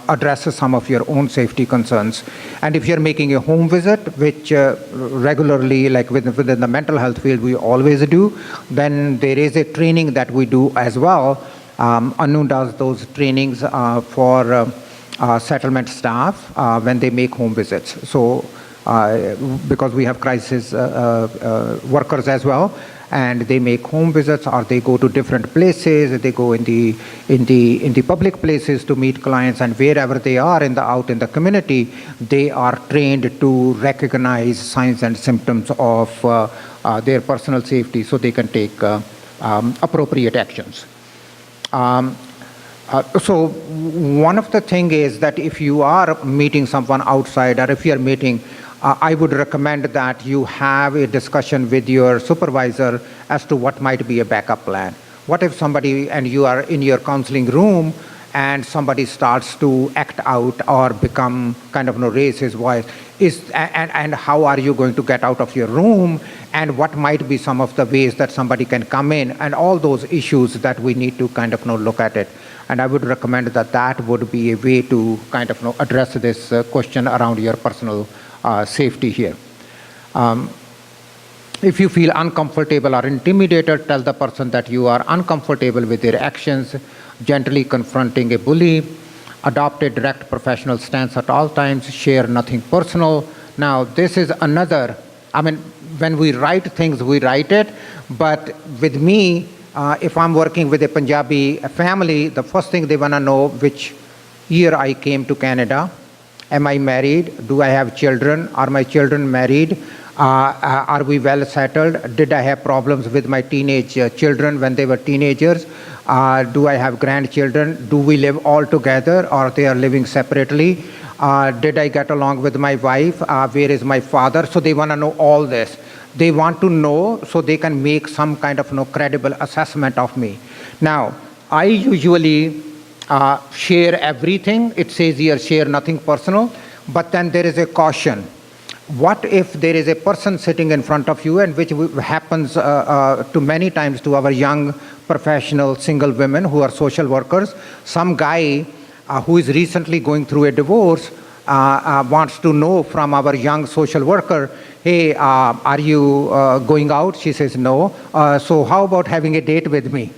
address some of your own safety concerns. And if you're making a home visit, which regularly, like within the mental health field, we always do, then there is a training that we do as well. Anu does those trainings for settlement staff when they make home visits. So because we have crisis workers as well, and they make home visits, or they go to different places, they go in the public places to meet clients, and wherever they are out in the community, they are trained to recognize signs and symptoms of their personal safety so they can take appropriate actions. So one of the things is that if you are meeting someone outside, or if you are meeting, I would recommend that you have a discussion with your supervisor as to what might be a backup plan. What if somebody, and you are in your counseling room, and somebody starts to act out or become kind of raise his voice, and how are you going to get out of your room, and what might be some of the ways that somebody can come in, and all those issues that we need to kind of look at it. And I would recommend that would be a way to kind of address this question around your personal safety here. If you feel uncomfortable or intimidated, tell the person that you are uncomfortable with their actions, gently confronting a bully, adopt a direct professional stance at all times, share nothing personal. Now, this is another, when we write things, we write it, but with me, if I'm working with a Punjabi family, the first thing they want to know, which year I came to Canada, am I married, do I have children, are my children married, Are we well settled? Did I have problems with my teenage children when they were teenagers? Do I have grandchildren? Do we live all together or they are living separately? Did I get along with my wife? Where is my father? So they want to know all this. They want to know so they can make some kind of credible assessment of me. Now, I usually share everything. It says here, share nothing personal. But then there is a caution. What if there is a person sitting in front of you, and which happens to many times to our young professional single women who are social workers, some guy who is recently going through a divorce wants to know from our young social worker, hey, are you going out? She says no. So how about having a date with me?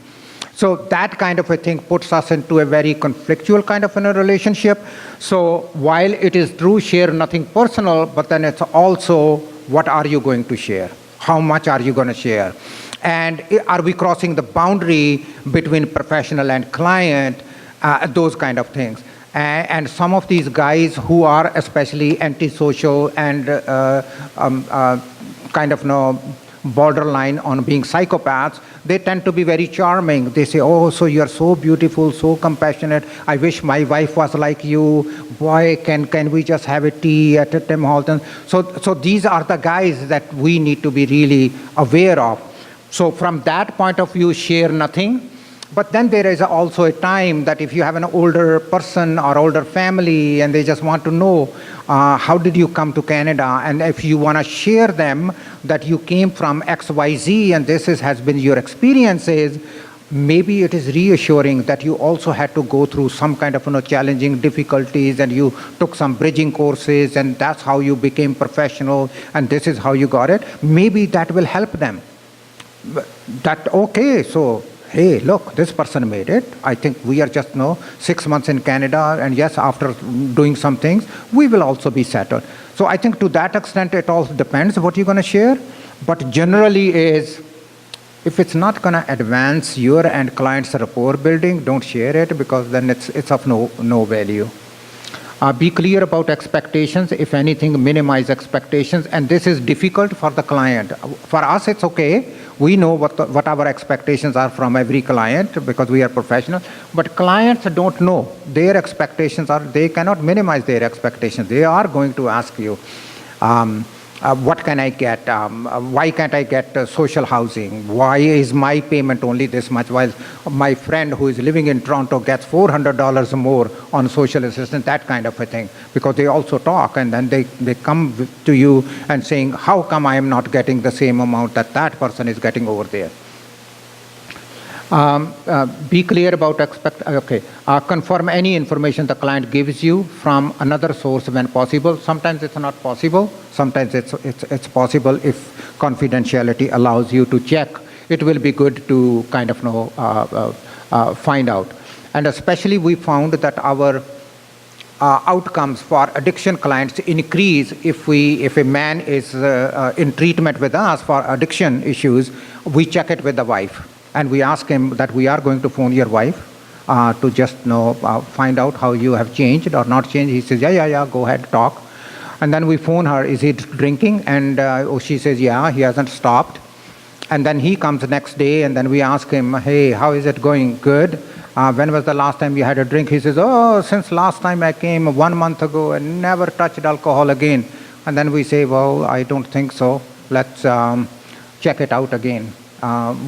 So that kind of a thing puts us into a very conflictual kind of a relationship. So while it is true, share nothing personal, but then it's also what are you going to share? How much are you going to share? And are we crossing the boundary between professional and client? Those kind of things. And some of these guys who are especially antisocial and kind of borderline on being psychopaths, they tend to be very charming. They say, oh, so you're so beautiful, so compassionate. I wish my wife was like you. Boy, can we just have a tea at Tim Hortons? So these are the guys that we need to be really aware of. So from that point of view, share nothing. But then there is also a time that if you have an older person or older family and they just want to know how did you come to Canada, and if you want to share them that you came from XYZ and this has been your experiences, maybe it is reassuring that you also had to go through some kind of challenging difficulties and you took some bridging courses and that's how you became professional and this is how you got it. Maybe that will help them. That, okay, so hey, look, this person made it. I think we are just 6 months in Canada, and yes, after doing some things, we will also be settled. So I think to that extent, it all depends what you're going to share. But generally is, if it's not going to advance your and client's rapport building, don't share it, because then it's of no value. Be clear about expectations. If anything, minimize expectations. And this is difficult for the client. For us, it's okay. We know what our expectations are from every client because we are professional. But clients don't know. Their expectations are, they cannot minimize their expectations. They are going to ask you, what can I get? Why can't I get social housing? Why is my payment only this much while my friend who is living in Toronto gets $400 more on social assistance, that kind of a thing. Because they also talk and then they come to you and saying, how come I am not getting the same amount that person is getting over there? Be clear about confirm any information the client gives you from another source when possible. Sometimes it's not possible. Sometimes it's possible if confidentiality allows you to check. It will be good to kind of find out. And especially we found that our outcomes for addiction clients increase if a man is in treatment with us for addiction issues. We check it with the wife. And we ask him that we are going to phone your wife to just find out how you have changed or not changed. He says, yeah, go ahead, talk. And then we phone her, is he drinking? And she says, yeah, he hasn't stopped. And then he comes next day and then we ask him, hey, how is it going? Good. When was the last time you had a drink? He says, oh, since last time I came 1 month ago and never touched alcohol again. And then we say, well, I don't think so. Let's check it out again.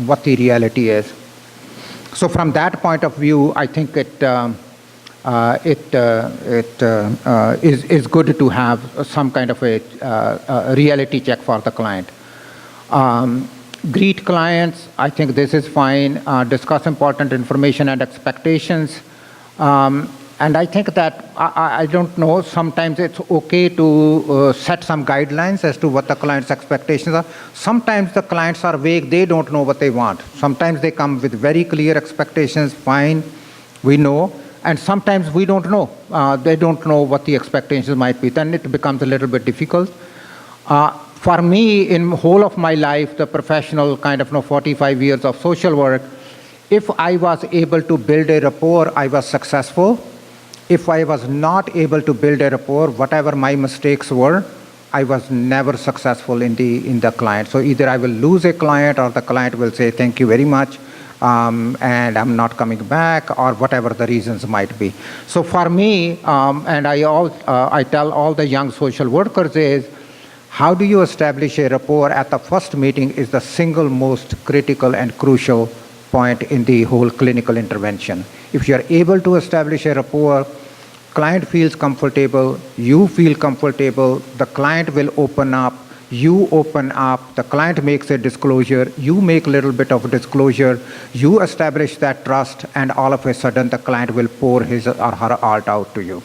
What the reality is. So from that point of view, I think it is good to have some kind of a reality check for the client. Greet clients, I think this is fine. Discuss important information and expectations. And I think that, I don't know, sometimes it's okay to set some guidelines as to what the client's expectations are. Sometimes the clients are vague, they don't know what they want. Sometimes they come with very clear expectations, fine, we know. And sometimes we don't know. They don't know what the expectations might be. Then it becomes a little bit difficult. For me, in whole of my life, the professional kind of 45 years of social work, if I was able to build a rapport, I was successful. If I was not able to build a rapport, whatever my mistakes were, I was never successful in the client. So either I will lose a client or the client will say, thank you very much, and I'm not coming back, or whatever the reasons might be. So for me, and I tell all the young social workers is, how do you establish a rapport at the first meeting is the single most critical and crucial point in the whole clinical intervention. If you are able to establish a rapport, client feels comfortable, you feel comfortable, the client will open up, you open up, the client makes a disclosure, you make a little bit of disclosure, you establish that trust, and all of a sudden the client will pour his or her heart out to you.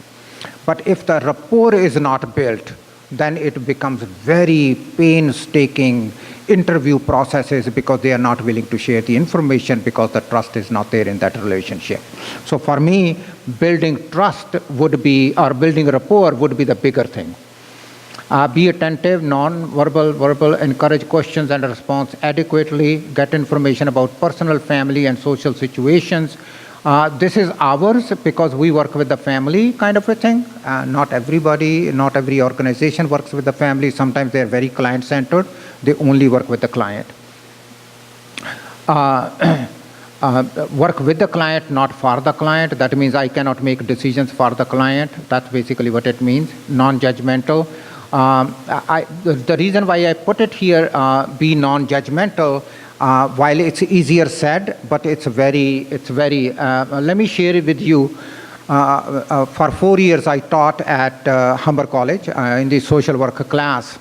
But if the rapport is not built, then it becomes very painstaking interview processes because they are not willing to share the information because the trust is not there in that relationship. So for me, building trust would be, or building rapport would be the bigger thing. Be attentive, non-verbal, verbal, encourage questions and response adequately, get information about personal, family, and social situations. This is ours because we work with the family kind of a thing. Not everybody, not every organization works with the family. Sometimes they're very client-centered. They only work with the client. Work with the client, not for the client. That means I cannot make decisions for the client. That's basically what it means. Non-judgmental. The reason why I put it here, be non-judgmental, while it's easier said, but it's very, let me share it with you. For 4 years, I taught at Humber College in the social work class.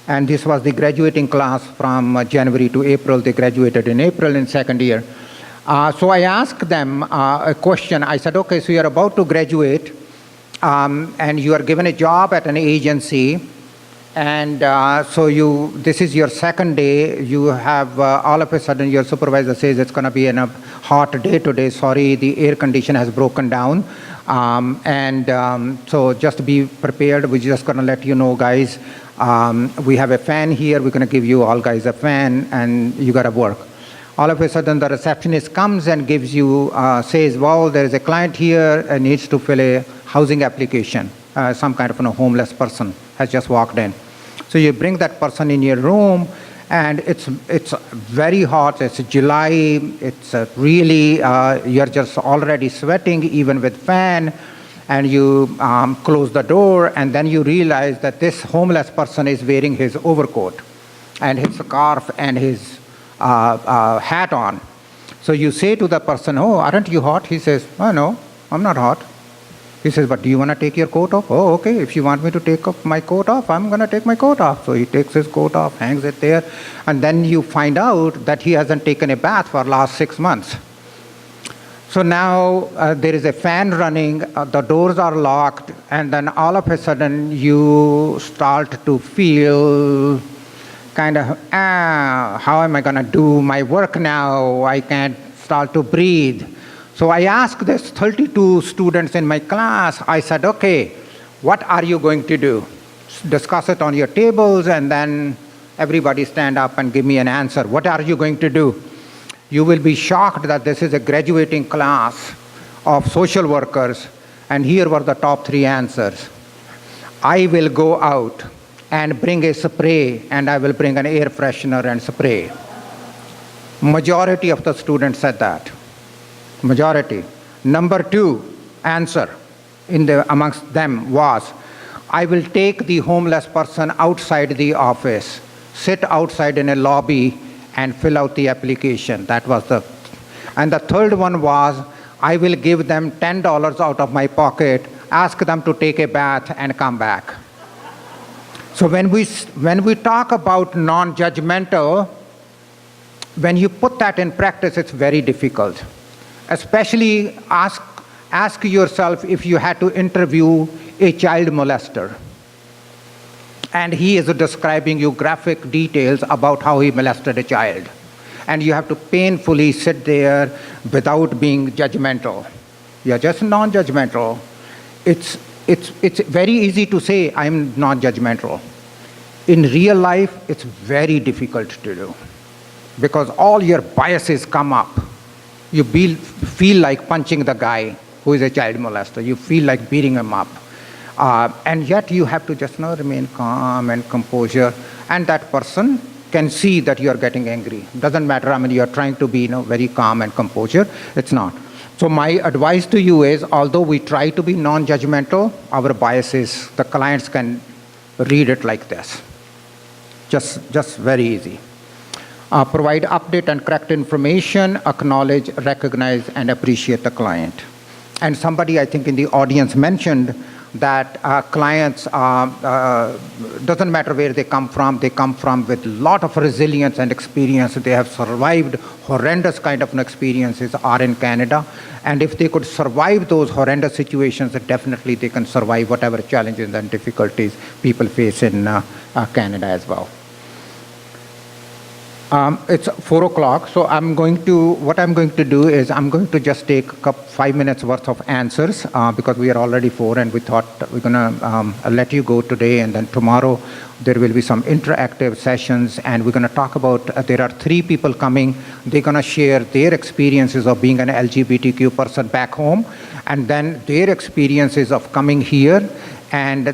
And this was the graduating class from January to April. They graduated in April in second year. So I asked them a question. I said, okay, so you're about to graduate, and you are given a job at an agency. And so this is your second day. You have, all of a sudden, your supervisor says it's going to be a hot day today. Sorry, the air condition has broken down. So just be prepared. We're just going to let you know, guys, we have a fan here. We're going to give you all guys a fan, and you got to work. All of a sudden, the receptionist comes and gives you, says, well, there is a client here and needs to fill a housing application. Some kind of homeless person has just walked in. So you bring that person in your room, and it's very hot. It's July. It's really, you're just already sweating, even with fan. And you close the door, and then you realize that this homeless person is wearing his overcoat and his scarf and his hat on. So you say to the person, oh, aren't you hot? He says, oh, no, I'm not hot. He says, but do you want to take your coat off? Oh, okay, if you want me to take off my coat off, I'm going to take my coat off. So he takes his coat off, hangs it there, and then you find out that he hasn't taken a bath for the last 6 months. So now there is a fan running, the doors are locked, and then all of a sudden you start to feel kind of, how am I going to do my work now? I can't start to breathe. So I asked this 32 students in my class, I said, okay, what are you going to do? Discuss it on your tables, and then everybody stand up and give me an answer. What are you going to do? You will be shocked that this is a graduating class of social workers, and here were the top 3 answers. I will go out and bring a spray, and I will bring an air freshener and spray. Majority of the students said that. Majority. Number 2 answer amongst them was, I will take the homeless person outside the office, sit outside in a lobby, and fill out the application. That was and the third one was, I will give them $10 out of my pocket, ask them to take a bath and come back. So when we talk about non-judgmental, when you put that in practice, it's very difficult. Especially ask yourself if you had to interview a child molester, and he is describing you graphic details about how he molested a child, and you have to painfully sit there without being judgmental. You're just non-judgmental. It's very easy to say I'm non-judgmental. In real life, it's very difficult to do because all your biases come up. You feel like punching the guy who is a child molester. You feel like beating him up. And yet you have to just remain calm and composure, and that person can see that you are getting angry. Doesn't matter, you are trying to be very calm and composure, it's not. So my advice to you is, although we try to be non-judgmental, our biases, the clients can read it like this. Just very easy. Provide update and correct information, acknowledge, recognize, and appreciate the client. And somebody, I think, in the audience mentioned that clients, doesn't matter where they come from with a lot of resilience and experience. They have survived horrendous kind of experiences are in Canada. And if they could survive those horrendous situations, definitely they can survive whatever challenges and difficulties people face in Canada as well. It's 4 o'clock, so what I'm going to do is I'm going to just take 5 minutes worth of answers because we are already 4 and we thought we're going to let you go today, and then tomorrow there will be some interactive sessions, and we're going to talk about, there are 3 people coming. They're going to share their experiences of being an LGBTQ person back home, and then their experiences of coming here, and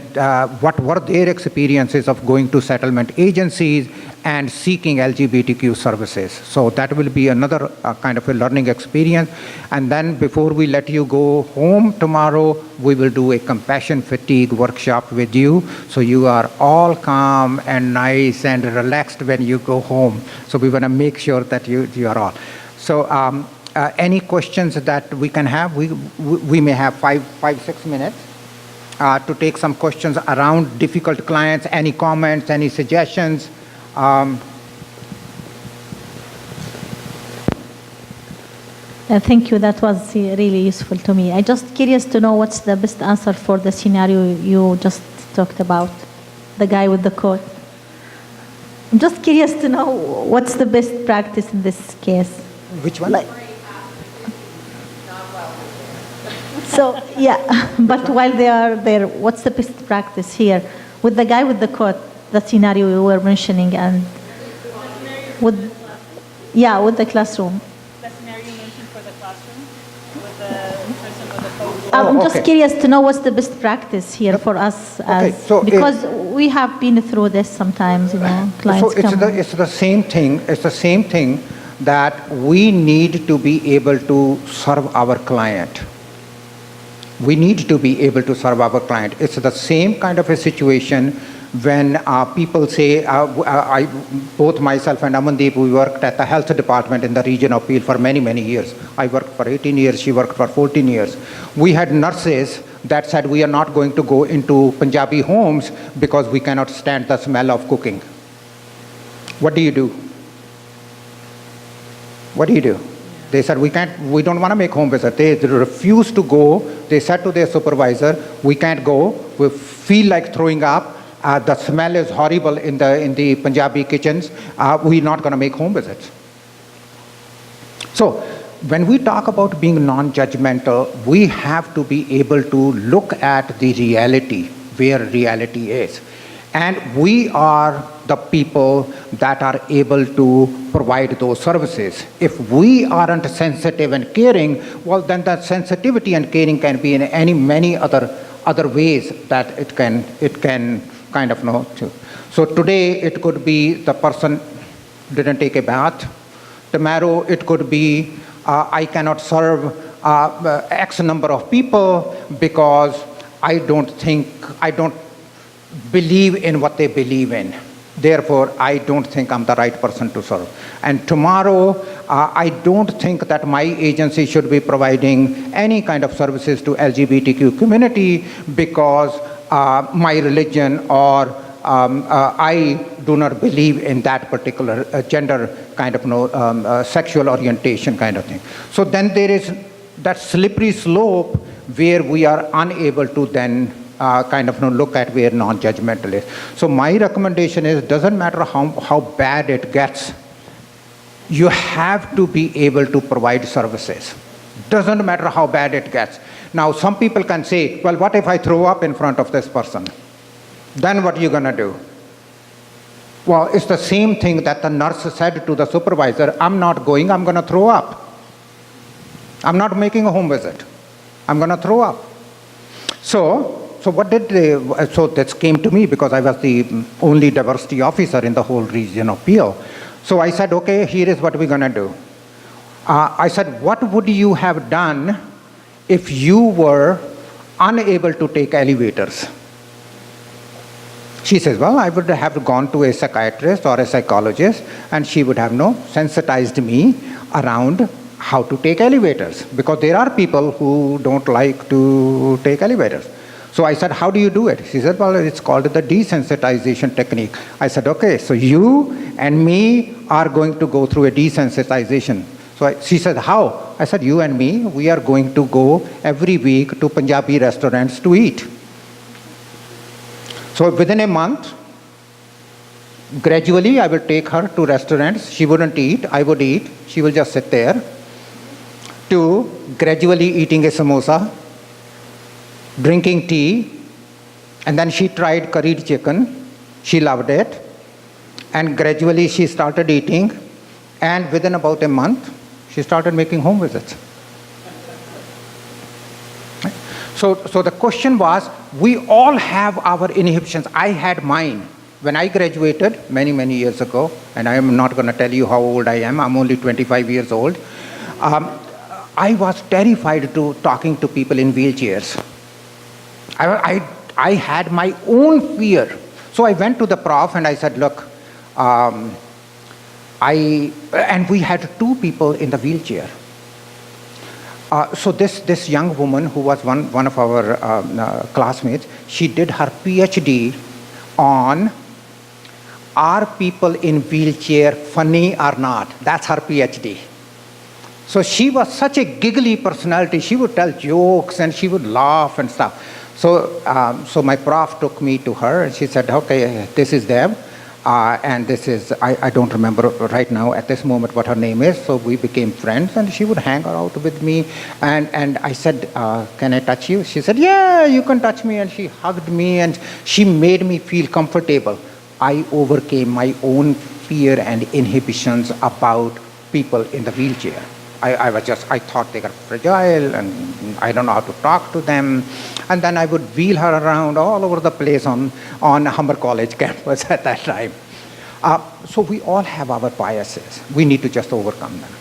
what were their experiences of going to settlement agencies and seeking LGBTQ services. So that will be another kind of a learning experience. And then before we let you go home tomorrow, we will do a compassion fatigue workshop with you, so you are all calm and nice and relaxed when you go home. So we want to make sure that you are all. So any questions that we can have, we may have 5-6 minutes. To take some questions around difficult clients, any comments, any suggestions. Thank you, that was really useful to me. I'm just curious to know what's the best answer for the scenario you just talked about, the guy with the coat. I'm just curious to know what's the best practice in this case. Which one? So, yeah, but while they are there, what's the best practice here? With the guy with the coat, the scenario you were mentioning, and with the classroom. The scenario you mentioned for the classroom, with the person with the coat. I'm just curious to know what's the best practice here for us, because we have been through this sometimes, clients so it's the same thing. It's the same thing that we need to be able to serve our client. We need to be able to serve our client. It's the same kind of a situation when people say, both myself and Amandeep, we worked at the health department in the region of Peel for many, many years. I worked for 18 years, she worked for 14 years. We had nurses that said, we are not going to go into Punjabi homes because we cannot stand the smell of cooking. What do you do? What do you do? They said, we don't want to make home visits. They refused to go. They said to their supervisor, we can't go. We feel like throwing up. The smell is horrible in the Punjabi kitchens. We're not going to make home visits. So when we talk about being non-judgmental, we have to be able to look at the reality, where reality is. And we are the people that are able to provide those services. If we aren't sensitive and caring, well, then that sensitivity and caring can be in many other ways that it can kind of know too. So today it could be the person didn't take a bath. Tomorrow it could be I cannot serve X number of people because I don't believe in what they believe in. Therefore, I don't think I'm the right person to serve. And tomorrow, I don't think that my agency should be providing any kind of services to LGBTQ community because my religion or I do not believe in that particular gender kind of sexual orientation kind of thing. So then there is that slippery slope where we are unable to then look at where non-judgmental is. So my recommendation is, doesn't matter how bad it gets, you have to be able to provide services. Doesn't matter how bad it gets. Now some people can say, well, what if I throw up in front of this person? Then what are you going to do? Well, it's the same thing that the nurse said to the supervisor, I'm not going, I'm going to throw up. I'm not making a home visit. I'm going to throw up. So what did they, so this came to me because I was the only diversity officer in the whole region of Peel. So I said, okay, here is what we're going to do. I said, what would you have done if you were unable to take elevators? She says, well, I would have gone to a psychiatrist or a psychologist, and she would have sensitized me around how to take elevators, because there are people who don't like to take elevators. So I said, how do you do it? She said, well, it's called the desensitization technique. I said, okay, so you and me are going to go through a desensitization. So she said, how? I said, you and me, we are going to go every week to Punjabi restaurants to eat. So within a month, gradually I will take her to restaurants. She wouldn't eat, I would eat. She will just sit there. To gradually eating a samosa, drinking tea, and then she tried curried chicken. She loved it. And gradually she started eating, and within about a month, she started making home visits. So the question was, we all have our inhibitions. I had mine. When I graduated many, many years ago, and I am not going to tell you how old I am, I'm only 25 years old, I was terrified to talking to people in wheelchairs. I had my own fear. So I went to the prof and I said, look, and we had two people in the wheelchair. So this young woman who was one of our classmates, she did her PhD on, are people in wheelchair funny or not? That's her PhD. So she was such a giggly personality. She would tell jokes and she would laugh and stuff. So my prof took me to her and she said, okay, this is Deb. And this is, I don't remember right now at this moment what her name is. So we became friends and she would hang out with me. And I said, can I touch you? She said, yeah, you can touch me. And she hugged me and she made me feel comfortable. I overcame my own fear and inhibitions about people in the wheelchair. I thought they were fragile and I don't know how to talk to them. And then I would wheel her around all over the place on Humber College campus at that time. So we all have our biases. We need to just overcome them.